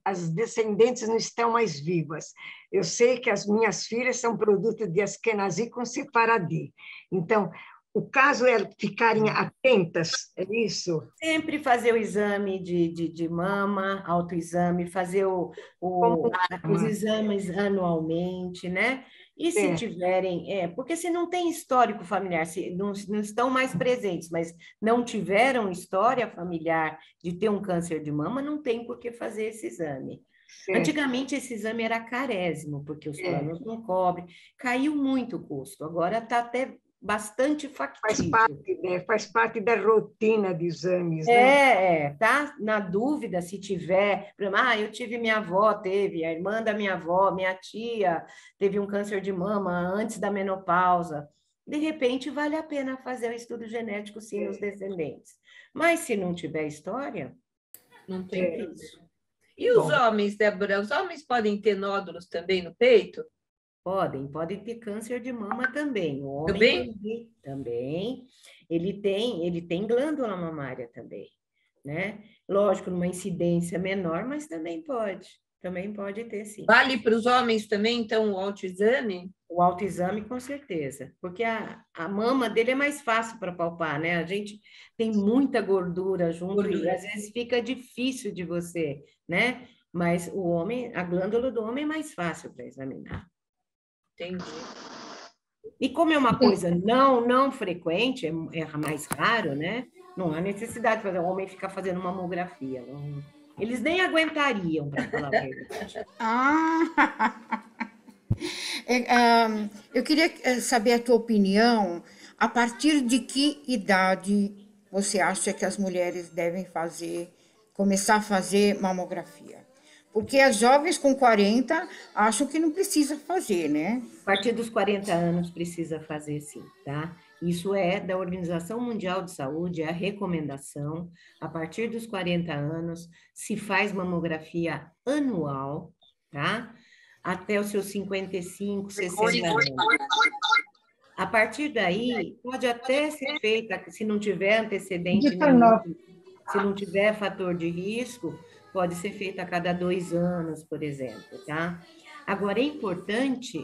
as descendentes não estão mais vivas. Eu sei que as minhas filhas são produto de Askenazi com Sefaradi. Então, o caso é ficarem atentas, é isso? Sempre fazer o exame de mama, autoexame, fazer os exames anualmente, né? E se tiverem, porque se não tem histórico familiar, se não estão mais presentes, mas não tiveram história familiar de ter um câncer de mama, não tem por que fazer esse exame. Antigamente esse exame era carésimo, porque os planos não cobrem, caiu muito o custo, agora está até bastante factível. Faz parte da rotina de exames, né? Tá? Na dúvida, se tiver, eu tive minha avó, teve, a irmã da minha avó, minha tia teve um câncer de mama antes da menopausa. de repente vale a pena fazer o estudo genético sim nos descendentes. Mas se não tiver história, Não tem. isso. E os homens, Débora? Os homens podem ter nódulos também no peito? Podem ter câncer de mama também. O homem Também? também. Ele tem glândula mamária também, né? Lógico, numa incidência menor, mas também pode ter sim. Vale para os homens também, então, o autoexame? O autoexame, com certeza, porque a mama dele é mais fácil para palpar, né? A gente tem muita gordura junto e às vezes fica difícil de você, né? Mas o homem, a glândula do homem é mais fácil para examinar. Entendi. E como é uma coisa não frequente, é mais raro, né? Não há necessidade de fazer o homem ficar fazendo mamografia. Eles nem aguentariam, para falar a verdade. Eu queria saber a tua opinião, a partir de que idade você acha que as mulheres devem começar a fazer mamografia? Porque as jovens com 40 acham que não precisa fazer, né? A partir dos 40 anos precisa fazer sim, tá? Isso é da Organização Mundial de Saúde, é a recomendação. A partir dos 40 anos se faz mamografia anual, tá? Até os seus 55, 60 anos. A partir daí, pode até ser feita, se não tiver antecedente nenhum, se não tiver fator de risco, pode ser feita a cada 2 anos, por exemplo, tá? Agora, é importante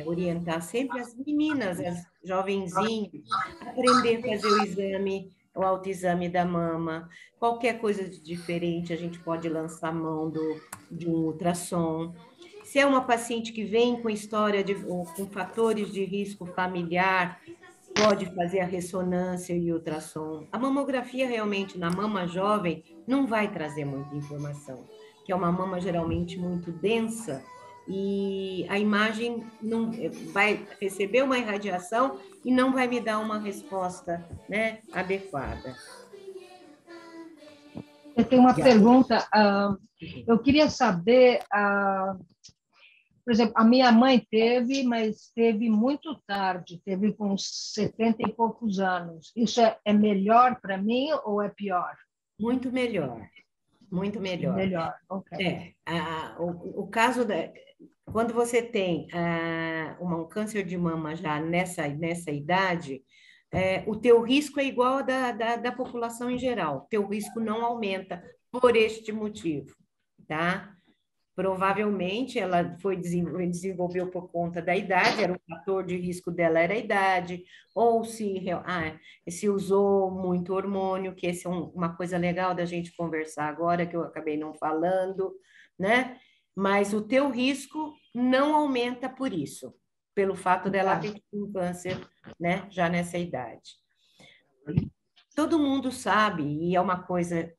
orientar sempre as meninas, as jovenzinhas, aprender a fazer o exame, o autoexame da mama. Qualquer coisa de diferente, a gente pode lançar mão de um ultrassom. Se é uma paciente que vem com história com fatores de risco familiar, pode fazer a ressonância e o ultrassom. A mamografia realmente na mama jovem não vai trazer muita informação, que é uma mama geralmente muito densa e a imagem não vai receber uma irradiação e não vai me dar uma resposta, né, adequada. Eu tenho uma pergunta. Eu queria saber, por exemplo, a minha mãe teve, mas teve muito tarde, teve com 70 e poucos anos. Isso é melhor para mim ou é pior? Muito melhor. Muito melhor. Melhor, ok. O caso quando você tem um câncer de mama já nessa idade, o teu risco é igual ao da população em geral. Teu risco não aumenta por este motivo, tá? Provavelmente ela desenvolveu por conta da idade, era o fator de risco dela era a idade, ou se usou muito hormônio, que esse é uma coisa legal da gente conversar agora, que eu acabei não falando, né? Mas o teu risco não aumenta por isso, pelo fato dela ter um câncer, né, já nessa idade. Todo mundo sabe, e é uma coisa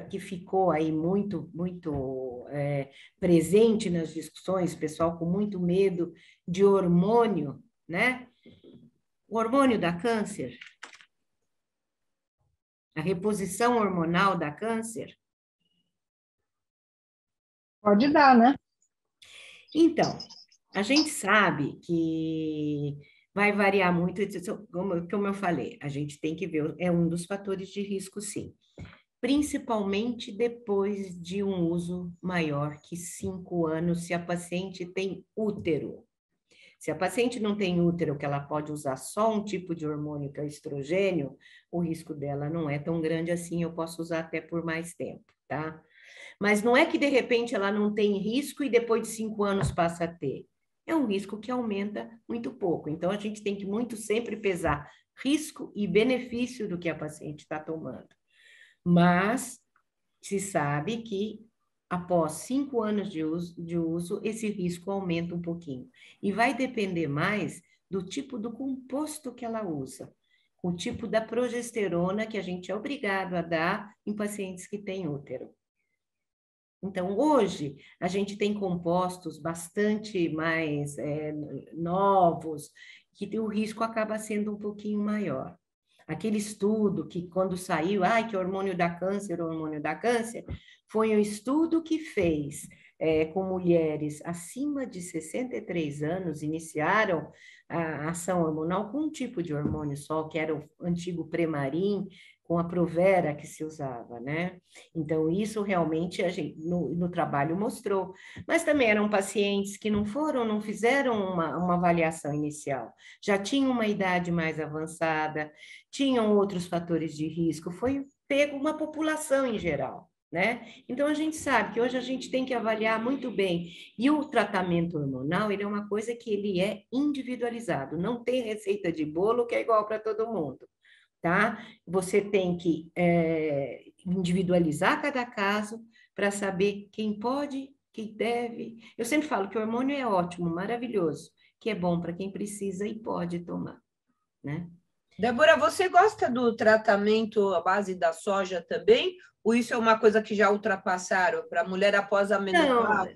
que ficou aí muito presente nas discussões, pessoal com muito medo de hormônio, né? O hormônio dá câncer? A reposição hormonal dá câncer? Pode dar, né? Então, a gente sabe que vai variar muito, como eu falei, a gente tem que ver, é um dos fatores de risco, sim. Principalmente depois de um uso maior que 5 anos, se a paciente tem útero. Se a paciente não tem útero, que ela pode usar só um tipo de hormônio, que é o estrogênio, o risco dela não é tão grande assim, eu posso usar até por mais tempo, tá? Mas não é que, de repente, ela não tem risco e depois de 5 anos passa a ter. É um risco que aumenta muito pouco. Então, a gente tem que muito sempre pesar risco e benefício do que a paciente está tomando. Mas se sabe que após 5 anos de uso, esse risco aumenta um pouquinho. E vai depender mais do tipo do composto que ela usa, o tipo da progesterona que a gente é obrigado a dar em pacientes que têm útero. Então, hoje, a gente tem compostos bastante mais novos, que o risco acaba sendo um pouquinho maior. Aquele estudo que, quando saiu, que hormônio dá câncer, foi um estudo que fez com mulheres acima de 63 anos iniciaram a ação hormonal com um tipo de hormônio só, que era o antigo Premarin, com a Provera que se usava, né? Então, isso realmente a gente, no trabalho mostrou. Mas também eram pacientes que não fizeram uma avaliação inicial, já tinham uma idade mais avançada, tinham outros fatores de risco, foi pego uma população em geral, né? Então, a gente sabe que hoje a gente tem que avaliar muito bem. E o tratamento hormonal, ele é uma coisa que ele é individualizado, não tem receita de bolo que é igual para todo mundo. Tá? Você tem que individualizar cada caso para saber quem pode, quem deve. Eu sempre falo que o hormônio é ótimo, maravilhoso, que é bom para quem precisa e pode tomar, né? Débora, você gosta do tratamento à base da soja também? Ou isso é uma coisa que já ultrapassaram para a mulher após a menopausa?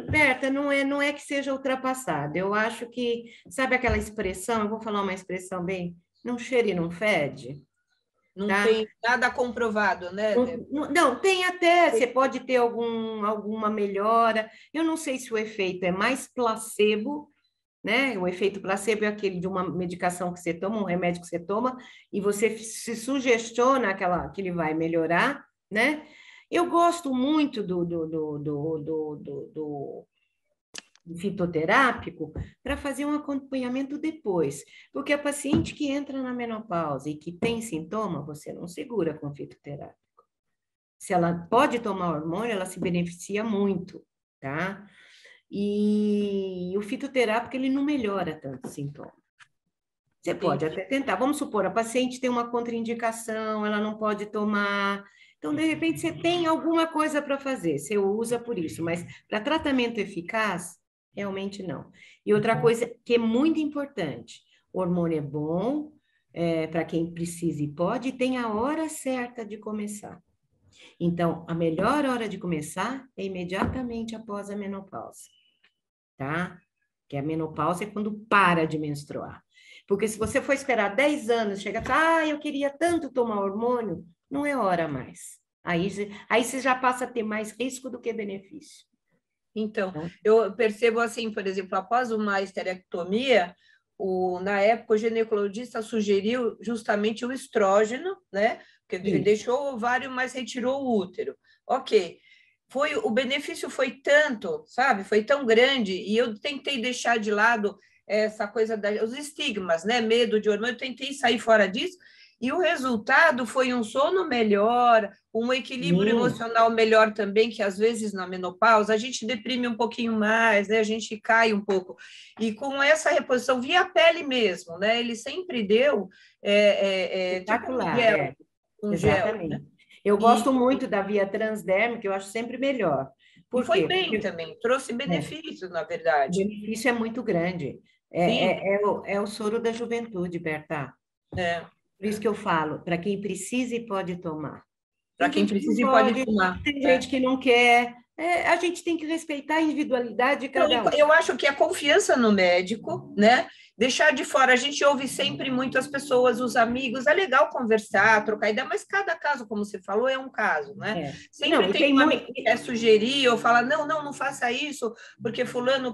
Berta, não é que seja ultrapassado. Eu acho que, sabe aquela expressão, eu vou falar uma expressão bem, não cheira e não fede. Não tá? tem nada comprovado, né? Não, tem até, você pode ter alguma melhora. Eu não sei se o efeito é mais placebo, né? O efeito placebo é aquele de uma medicação que você toma, um remédio que você toma, e você se sugestiona que ele vai melhorar, né? Eu gosto muito do fitoterápico para fazer um acompanhamento depois, porque a paciente que entra na menopausa e que tem sintoma, você não segura com fitoterápico. Se ela pode tomar hormônio, ela se beneficia muito, tá? E o fitoterápico, ele não melhora tanto o sintoma. Você pode até tentar. Vamos supor, a paciente tem uma contraindicação, ela não pode tomar. Então, de repente, você tem alguma coisa para fazer, você usa por isso, mas para tratamento eficaz, realmente não. E outra coisa que é muito importante, o hormônio é bom para quem precisa e pode, e tem a hora certa de começar. Então, a melhor hora de começar é imediatamente após a menopausa, tá? Que a menopausa é quando para de menstruar. Porque se você for esperar 10 anos, chega a eu queria tanto tomar hormônio, não é hora mais. Aí você já passa a ter mais risco do que benefício. Então, eu percebo assim, por exemplo, após uma esterectomia, na época o ginecologista sugeriu justamente o estrógeno, né? Porque ele deixou o ovário, mas retirou o útero. Ok. O benefício foi tanto, sabe? Foi tão grande, e eu tentei deixar de lado essa coisa os estigmas, né? Medo de hormônio, eu tentei sair fora disso, e o resultado foi um sono melhor, um equilíbrio emocional melhor também, que às vezes na menopausa a gente deprime um pouquinho mais, né? A gente cai um pouco. E com essa reposição via a pele mesmo, né? Ele sempre deu espetacular, um exatamente. gel, né? Eu gosto muito da via transdérmica, eu acho sempre melhor. E foi bem também, trouxe benefício, na verdade. O benefício é muito grande. É o soro da juventude, Berta. Por isso que eu falo, para quem precisa e pode tomar. Para quem precisa e pode tomar. Tem gente que não quer. A gente tem que respeitar a individualidade de cada um. Eu acho que a confiança no médico, né? Deixar de fora, a gente ouve sempre muito as pessoas, os amigos, é legal conversar, trocar ideia, mas cada caso, como você falou, é um caso, né? Sempre tem um amigo que quer sugerir ou falar, não faça isso, porque fulano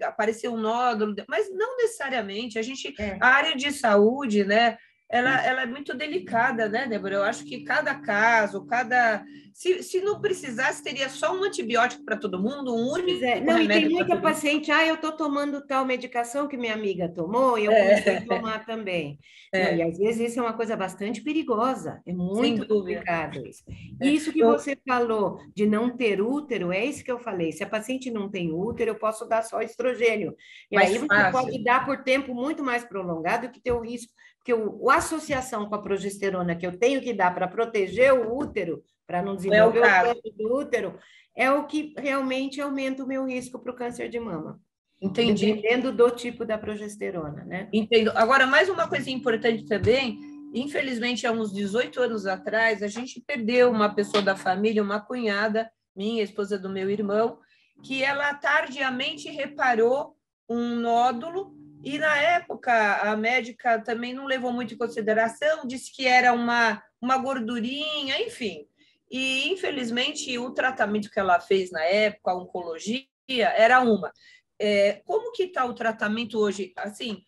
apareceu um nódulo, mas não necessariamente, a área de saúde, né? Ela é muito delicada, né, Débora? Eu acho que cada caso, se não precisasse, teria só um antibiótico para todo mundo, um único remédio. E tem muita paciente, eu estou tomando tal medicação que minha amiga tomou e eu comecei a tomar também. Não, e às vezes isso é uma coisa bastante perigosa, é muito complicado isso. Isso que você falou de não ter útero, é isso que eu falei. Se a paciente não tem útero, eu posso dar só estrogênio. E aí você pode dar por tempo muito mais prolongado que ter o risco, porque a associação com a progesterona que eu tenho que dar para proteger o útero, para não desenvolver o câncer do útero, é o que realmente aumenta o meu risco para o câncer de mama. Entendi. Dependendo do tipo da progesterona, né? Entendo. Agora, mais uma coisa importante também, infelizmente, há uns 18 anos atrás, a gente perdeu uma pessoa da família, uma cunhada minha, esposa do meu irmão, que ela tardiamente reparou um nódulo. E, na época, a médica também não levou muito em consideração, disse que era uma gordurinha, enfim. E, infelizmente, o tratamento que ela fez na época, a oncologia, era uma. Como que está o tratamento hoje? Assim,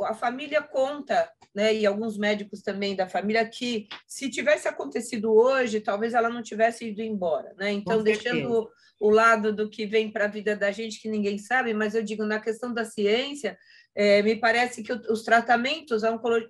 a família conta, né, e alguns médicos também da família, que se tivesse acontecido hoje, talvez ela não tivesse ido embora, né? Então, deixando o lado do que vem para a vida da gente, que ninguém sabe, mas eu digo, na questão da ciência, me parece que os tratamentos, a oncologia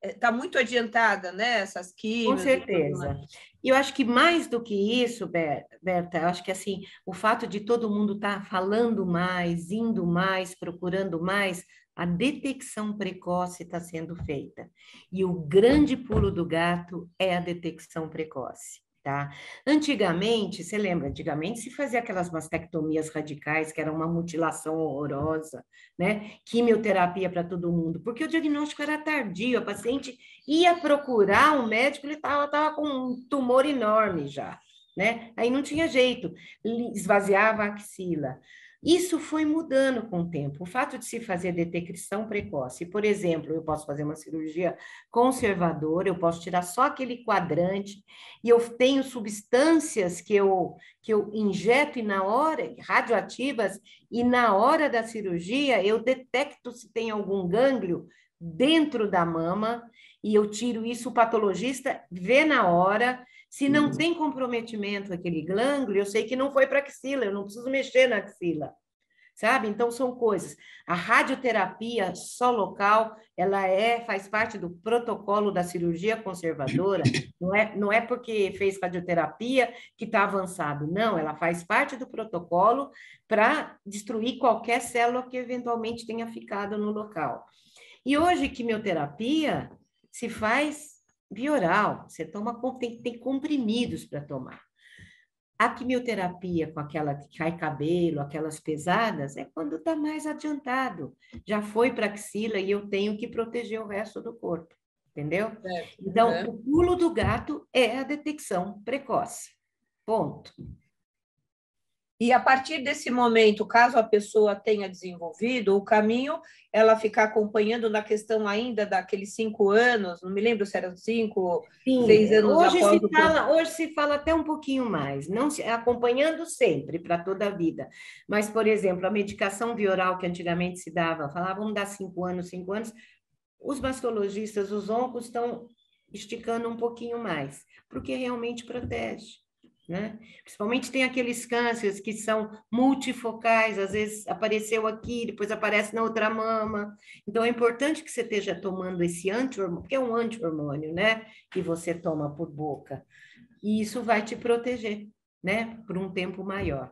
está muito adiantada, né? Essas químicas. Com certeza. E eu acho que mais do que isso, Berta, eu acho que assim, o fato de todo mundo estar falando mais, indo mais, procurando mais, a detecção precoce está sendo feita. E o grande pulo do gato é a detecção precoce, tá? Antigamente, você lembra, antigamente se fazia aquelas mastectomias radicais, que era uma mutilação horrorosa, né? Quimioterapia para todo mundo, porque o diagnóstico era tardio, a paciente ia procurar um médico, ele estava com um tumor enorme já, né? Aí não tinha jeito, esvaziava a axila. Isso foi mudando com o tempo. O fato de se fazer detecção precoce, por exemplo, eu posso fazer uma cirurgia conservadora, eu posso tirar só aquele quadrante, e eu tenho substâncias que eu injeto e na hora, radioativas, e na hora da cirurgia eu detecto se tem algum gânglio dentro da mama, e eu tiro isso, o patologista vê na hora. Se não tem comprometimento aquele glândula, eu sei que não foi para a axila, eu não preciso mexer na axila, sabe? Então, são coisas. A radioterapia só local, ela faz parte do protocolo da cirurgia conservadora, não é porque fez radioterapia que está avançado, não, ela faz parte do protocolo para destruir qualquer célula que eventualmente tenha ficado no local. E hoje, quimioterapia se faz via oral, você toma, tem comprimidos para tomar. A quimioterapia com aquela que cai cabelo, aquelas pesadas, é quando está mais adiantado. Já foi para a axila e eu tenho que proteger o resto do corpo, entendeu? Então, o pulo do gato é a detecção precoce. Ponto. E a partir desse momento, caso a pessoa tenha desenvolvido, o caminho, ela ficar acompanhando na questão ainda daqueles 5 anos, não me lembro se eram 5, 6 anos após hoje se fala até um pouquinho mais, não acompanhando sempre, para toda a vida. Mas, por exemplo, a medicação via oral que antigamente se dava, falavam, vamos dar 5 anos, 5 anos, os mastologistas, os oncos estão esticando um pouquinho mais, porque realmente protege. Né? Principalmente tem aqueles cânceres que são multifocais, às vezes apareceu aqui, depois aparece na outra mama. Então, é importante que você esteja tomando esse anti-hormônio, porque é um anti-hormônio, né? Que você toma por boca. E isso vai te proteger, né? Por um tempo maior.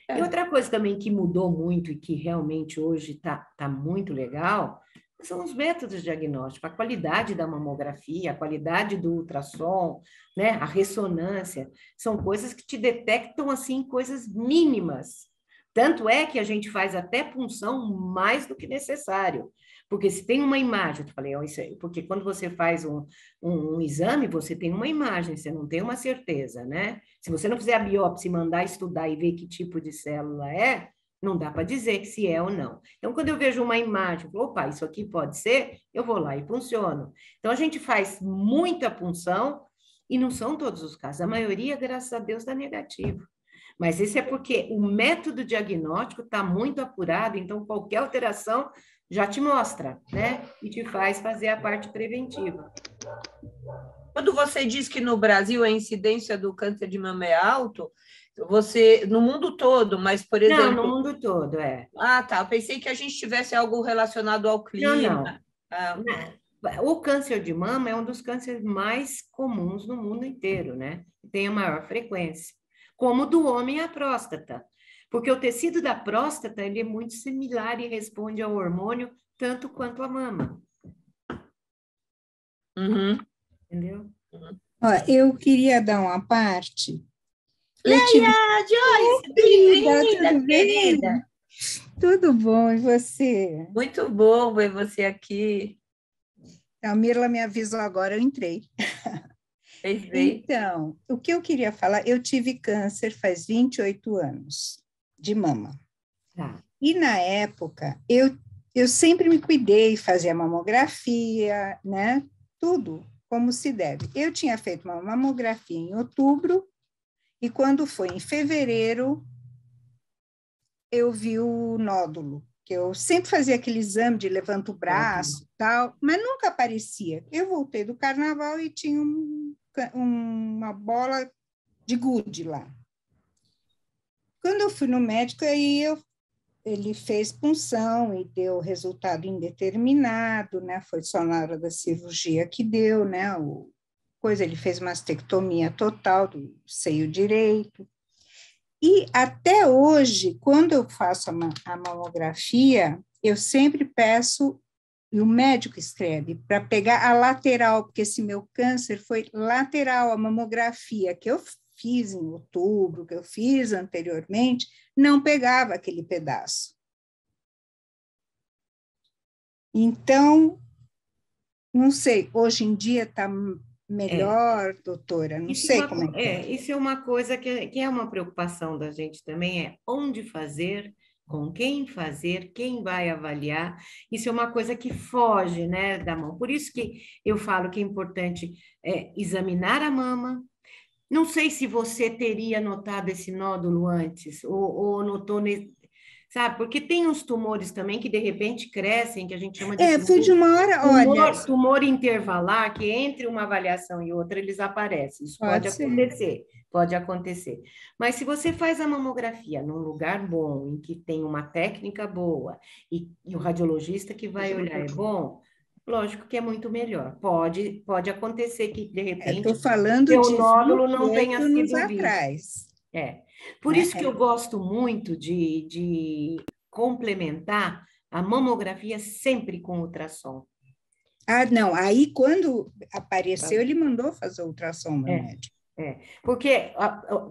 E outra coisa também que mudou muito e que realmente hoje tá muito legal são os métodos diagnósticos, a qualidade da mamografia, a qualidade do ultrassom, né? A ressonância, são coisas que te detectam, assim, coisas mínimas. Tanto é que a gente faz até punção mais do que necessário, porque se tem uma imagem, eu falei, porque quando você faz um exame, você tem uma imagem, você não tem uma certeza, né? Se você não fizer a biópsia e mandar estudar e ver que tipo de célula não dá para dizer que se é ou não. Então, quando eu vejo uma imagem, opa, isso aqui pode ser, eu vou lá e funciono. Então, a gente faz muita punção e não são todos os casos. A maioria, graças a Deus, dá negativo. Mas isso é porque o método diagnóstico está muito apurado, então qualquer alteração já te mostra, né? E te faz fazer a parte preventiva. Quando você diz que no Brasil a incidência do câncer de mama é alto, no mundo todo, mas, por exemplo... Não, no mundo todo, Ah, tá. Eu pensei que a gente tivesse algo relacionado ao clima. Não. O câncer de mama é um dos cânceres mais comuns no mundo inteiro, né? Tem a maior frequência. Como do homem a próstata. Porque o tecido da próstata, ele é muito similar e responde ao hormônio tanto quanto a mama. Entendeu? Ó, eu queria dar uma parte. Leia, Joyce, bem-vinda, querida. Tudo bom, e você? Muito bom ver você aqui. A Mirla me avisou agora, eu entrei. Então, o que eu queria falar, eu tive câncer faz 28 anos, de mama. E na época, eu sempre me cuidei, fazia mamografia, né? Tudo. como se deve. Eu tinha feito uma mamografia em outubro, e quando foi em fevereiro, eu vi o nódulo, que eu sempre fazia aquele exame de levanta o braço, tal, mas nunca aparecia. Eu voltei do carnaval e tinha uma bola de gude lá. Quando eu fui no médico, aí ele fez punção e deu resultado indeterminado, né? Foi só na hora da cirurgia que deu, né? Ele fez mastectomia total do seio direito. E até hoje, quando eu faço a mamografia, eu sempre peço, e o médico escreve, para pegar a lateral, porque esse meu câncer foi lateral, a mamografia que eu fiz em outubro, que eu fiz anteriormente, não pegava aquele pedaço. Então, não sei, hoje em dia está melhor, doutora? Não sei como é que é. Isso é uma coisa que é uma preocupação da gente também, é onde fazer, com quem fazer, quem vai avaliar. Isso é uma coisa que foge, né, da mão. Por isso que eu falo que é importante examinar a mama. Não sei se você teria notado esse nódulo antes, ou notou, sabe? Porque tem uns tumores também que, de repente, crescem, que a gente chama de tumor, fui de uma hora, olha... Tumor intervalar, que entre uma avaliação e outra, eles aparecem. Isso pode acontecer, pode acontecer. Mas se você faz a mamografia num lugar bom, em que tem uma técnica boa, e o radiologista que vai olhar é bom... Lógico que é muito melhor. Pode acontecer que, de repente, estou falando de o nódulo não tenha sido visto. Atrás. Por isso que eu gosto muito de complementar a mamografia sempre com ultrassom. Não. Aí, quando apareceu, ele mandou fazer ultrassom no médico. Porque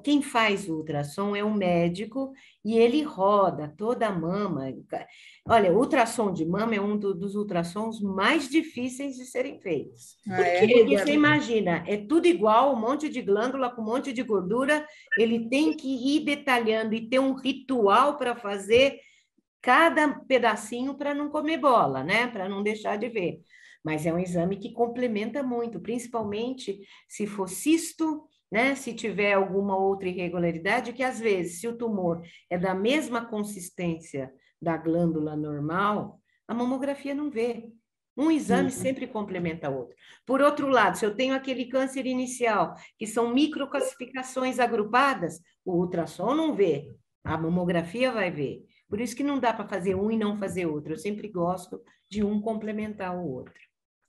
quem faz o ultrassom é um médico e ele roda toda a mama. Olha, o ultrassom de mama é um dos ultrassons mais difíceis de serem feitos. Porque você imagina, é tudo igual, um monte de glândula com um monte de gordura, ele tem que ir detalhando e ter um ritual para fazer cada pedacinho para não comer bola, né? Para não deixar de ver. Mas é um exame que complementa muito, principalmente se for cisto, né? Se tiver alguma outra irregularidade, que às vezes, se o tumor é da mesma consistência da glândula normal, a mamografia não vê. Um exame sempre complementa o outro. Por outro lado, se eu tenho aquele câncer inicial, que são microclassificações agrupadas, o ultrassom não vê, a mamografia vai ver. Por isso que não dá para fazer um e não fazer outro. Eu sempre gosto de um complementar o outro.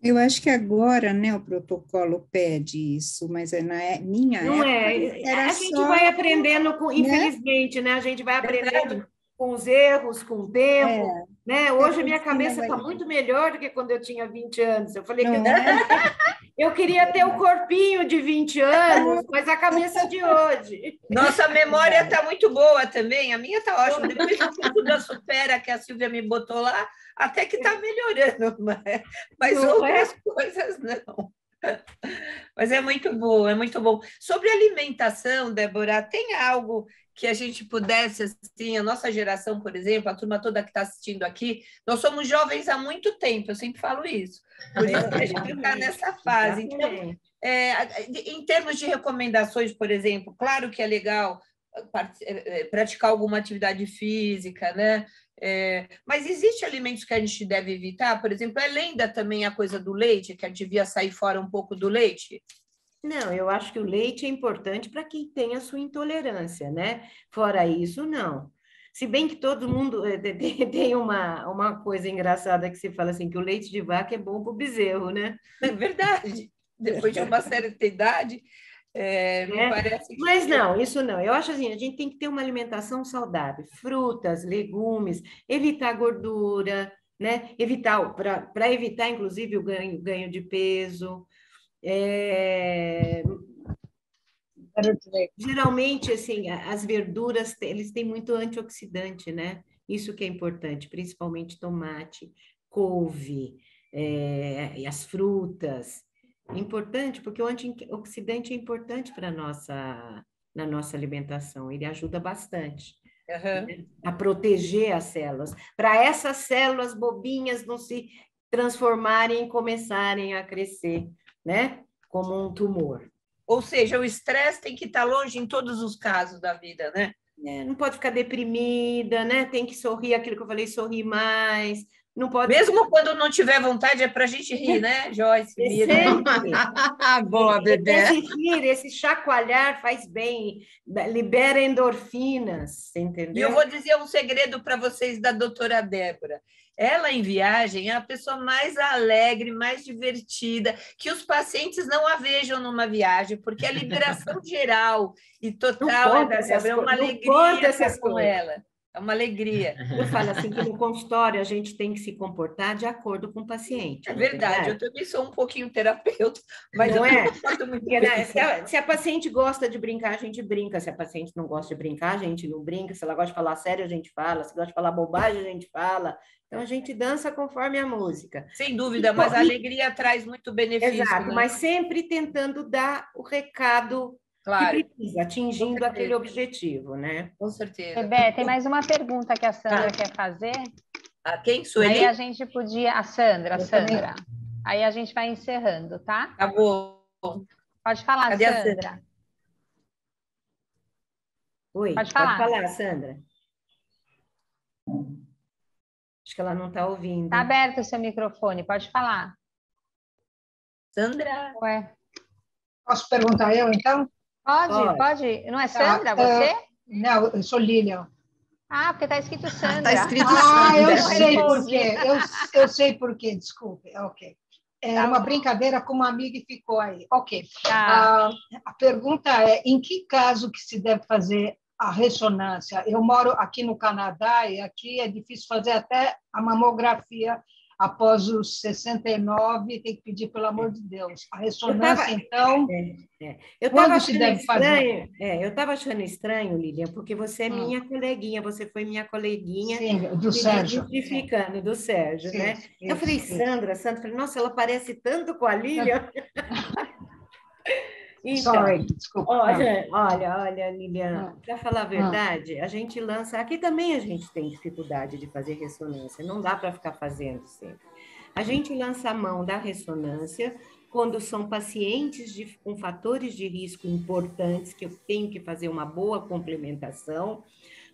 Eu acho que agora, né, o protocolo pede isso, mas na minha não época era a gente vai aprendendo, infelizmente, né? A gente vai aprendendo com os erros, com o tempo, né? Hoje a minha cabeça está muito melhor do que quando eu tinha 20 anos. Eu falei eu queria ter o corpinho de 20 anos, mas a cabeça de hoje. Nossa memória está muito boa também, a minha está ótima. Depois do da Supera que a Silvia me botou lá, até que está melhorando, mas outras coisas não. Mas é muito bom, é muito bom. Sobre alimentação, Débora, tem algo que a gente pudesse, assim, a nossa geração, por exemplo, a turma toda que está assistindo aqui, nós somos jovens há muito tempo, eu sempre falo isso, por isso que a gente está nessa fase. Então, em termos de recomendações, por exemplo, claro que é legal praticar alguma atividade física, né? Mas existem alimentos que a gente deve evitar? Por exemplo, é lenda também a coisa do leite, que a gente devia sair fora um pouco do leite? Não, eu acho que o leite é importante para quem tem a sua intolerância, né? Fora isso, não. Se bem que todo mundo tem uma coisa engraçada que se fala assim, que o leite de vaca é bom para o bezerro, né? É verdade. Depois de uma certa idade... me parece que... Mas não, isso não. Eu acho assim, a gente tem que ter uma alimentação saudável, frutas, legumes, evitar gordura, né? Para evitar, inclusive, o ganho de peso. Geralmente, assim, as verduras, eles têm muito antioxidante, né? Isso que é importante, principalmente tomate, couve, e as frutas. É importante, porque o antioxidante é importante para na nossa alimentação, ele ajuda bastante a proteger as células, para essas células bobinhas não se transformarem e começarem a crescer né? Como um tumor. Ou seja, o estresse tem que estar longe em todos os casos da vida, né? Não pode ficar deprimida, né? Tem que sorrir, aquilo que eu falei, sorrir mais. Não pode. Mesmo quando não tiver vontade, é para a gente rir, né, Joyce? Boa, bebê. Esse rir, esse chacoalhar faz bem, libera endorfinas, entendeu? E eu vou dizer um segredo para vocês da doutora Débora. Ela, em viagem, é a pessoa mais alegre, mais divertida, que os pacientes não a vejam numa viagem, porque a liberação geral e total é uma alegria estar com ela. É uma alegria. Eu falo assim que no consultório a gente tem que se comportar de acordo com o paciente. É verdade, eu também sou um pouquinho terapeuta, mas não eu é? não gosto muito bem. Se a paciente gosta de brincar, a gente brinca. Se a paciente não gosta de brincar, a gente não brinca. Se ela gosta de falar sério, a gente fala. Se gosta de falar bobagem, a gente fala. Então, a gente dança conforme a música. Sem dúvida, mas a alegria traz muito benefício. Exato, né? mas sempre tentando dar o recado que precisa, atingindo aquele objetivo, né? Com certeza. Bebê, tem mais uma pergunta que a Sandra quer fazer. A quem? Sueli? Aí a gente podia... A Sandra. Aí a gente vai encerrando, tá? Tá bom. Pode falar, Cadê Sandra. Oi, pode falar, Sandra. Acho que ela não está ouvindo. Está aberto o seu microfone, pode falar. Sandra. Ué. Posso perguntar eu, então? Pode. Não é Sandra, você? Não, eu sou Lilian. Ah, porque está escrito Sandra. Está escrito Sandra. Eu sei por quê. Eu sei por quê, desculpe. Ok. É uma brincadeira com uma amiga e ficou aí. Ok. A pergunta é, em que caso que se deve fazer a ressonância? Eu moro aqui no Canadá e aqui é difícil fazer até a mamografia após os 69, tem que pedir pelo amor de Deus. A ressonância, então, quando se deve fazer? Eu estava achando estranho, Lilian, porque você é minha coleguinha, você foi minha coleguinha. Sim, do Sérgio. Justificando, do Sérgio, né? Eu falei, Sandra, falei, nossa, ela parece tanto com a Lilian. Então, Sorry, desculpa. Olha, Lilian, para falar a verdade, a gente lança... Aqui também a gente tem dificuldade de fazer ressonância, não dá para ficar fazendo sempre. A gente lança a mão da ressonância quando são pacientes com fatores de risco importantes, que eu tenho que fazer uma boa complementação,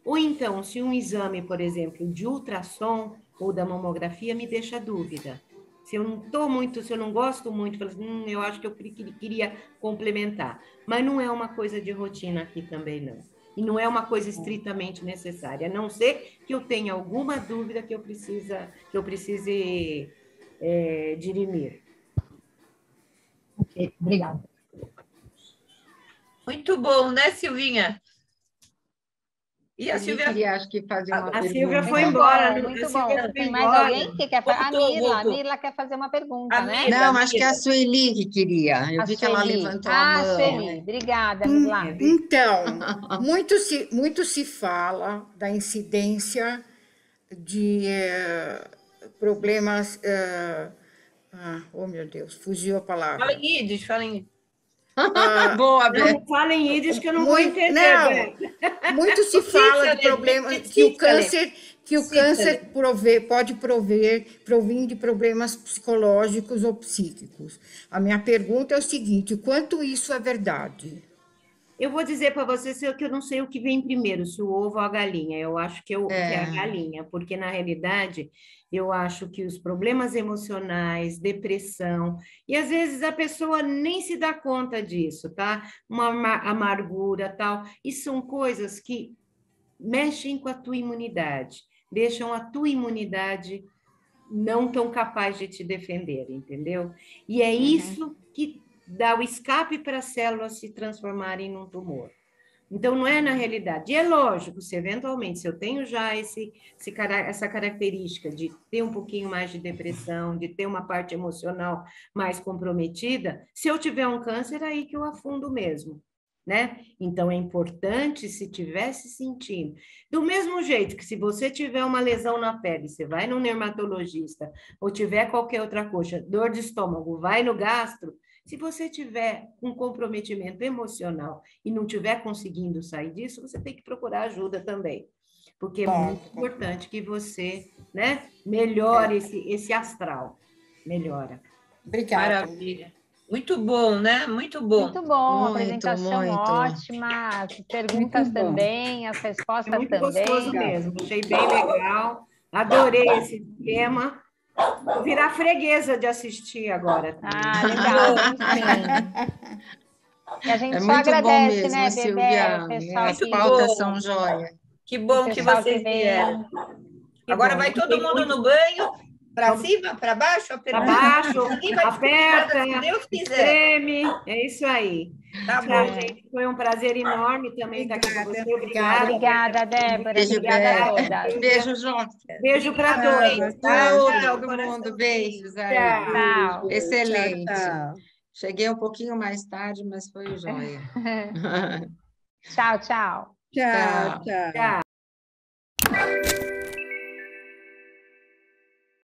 ou então, se um exame, por exemplo, de ultrassom ou da mamografia me deixa dúvida. Se eu não estou muito, se eu não gosto muito, eu acho que eu queria complementar. Mas não é uma coisa de rotina aqui também, não. E não é uma coisa estritamente necessária, a não ser que eu tenha alguma dúvida que eu precise dirimir. Ok, obrigada. Muito bom, né, Silvinha? E a Silvia? Queria, acho que fazer uma pergunta. A Silvia foi embora. Muito bom. Tem mais alguém que quer fazer? A Mirla quer fazer uma pergunta, né? Não, acho que é a Sueli que queria. Eu vi que ela levantou a mão. Sueli. Obrigada, Mirla. Então, muito se fala da incidência de problemas... oh, meu Deus, fugiu a palavra. Fala em Yiddish, fala em... Boa, não fala em Yiddish que eu não vou entender. Muito se fala de problemas que o câncer pode provir de problemas psicológicos ou psíquicos. A minha pergunta é o seguinte: quanto isso é verdade? Eu vou dizer para você que eu não sei o que vem primeiro, se o ovo ou a galinha. Eu acho que é a galinha, porque na realidade eu acho que os problemas emocionais, depressão, e às vezes a pessoa nem se dá conta disso, tá? Uma amargura, tal, e são coisas que mexem com a tua imunidade, deixam a tua imunidade não tão capaz de te defender, entendeu? E é isso que dá o escape para as células se transformarem num tumor. Então, não é na realidade. E é lógico, se eventualmente, se eu tenho já essa característica de ter um pouquinho mais de depressão, de ter uma parte emocional mais comprometida, se eu tiver um câncer, é aí que eu afundo mesmo, né? Então, é importante, se estiver se sentindo. Do mesmo jeito que se você tiver uma lesão na pele, você vai no dermatologista, ou tiver qualquer outra coisa, dor de estômago, vai no gastro. Se você tiver um comprometimento emocional e não estiver conseguindo sair disso, você tem que procurar ajuda também. Porque é muito importante que você, né, melhore esse astral. Melhora. Obrigada. Maravilha. Muito bom, né? Muito bom. Muito bom, Muito, apresentação muito. ótima, as perguntas também, as respostas É muito também. gostoso mesmo, achei bem legal, adorei esse esquema. Vou virar freguesa de assistir agora. Ah, legal, vamos sim. E a gente É só muito bom agradece, mesmo, né, Bebé, Silvia. o pessoal As que, pautas são jóia. Que bom o que pessoal vocês que vieram. Que Agora bom, vai todo gostei mundo muito. no banho, para cima, para baixo, Para baixo, Ninguém vai descobrir nada, aperta, se Deus quiser. espreme, é isso aí. Tá Tchau, bom. gente. Foi um prazer enorme também estar aqui com você. Obrigada. Obrigada, Débora. Beijo, Obrigada a Bé. todas. Beijo, João. Beijo para todos. Tchau, Tchau, todo mundo. Beijos aí. Tchau. Excelente. Tchau. Cheguei um pouquinho mais tarde, mas foi jóia. Tchau, tchau. Tchau, tchau. Tchau.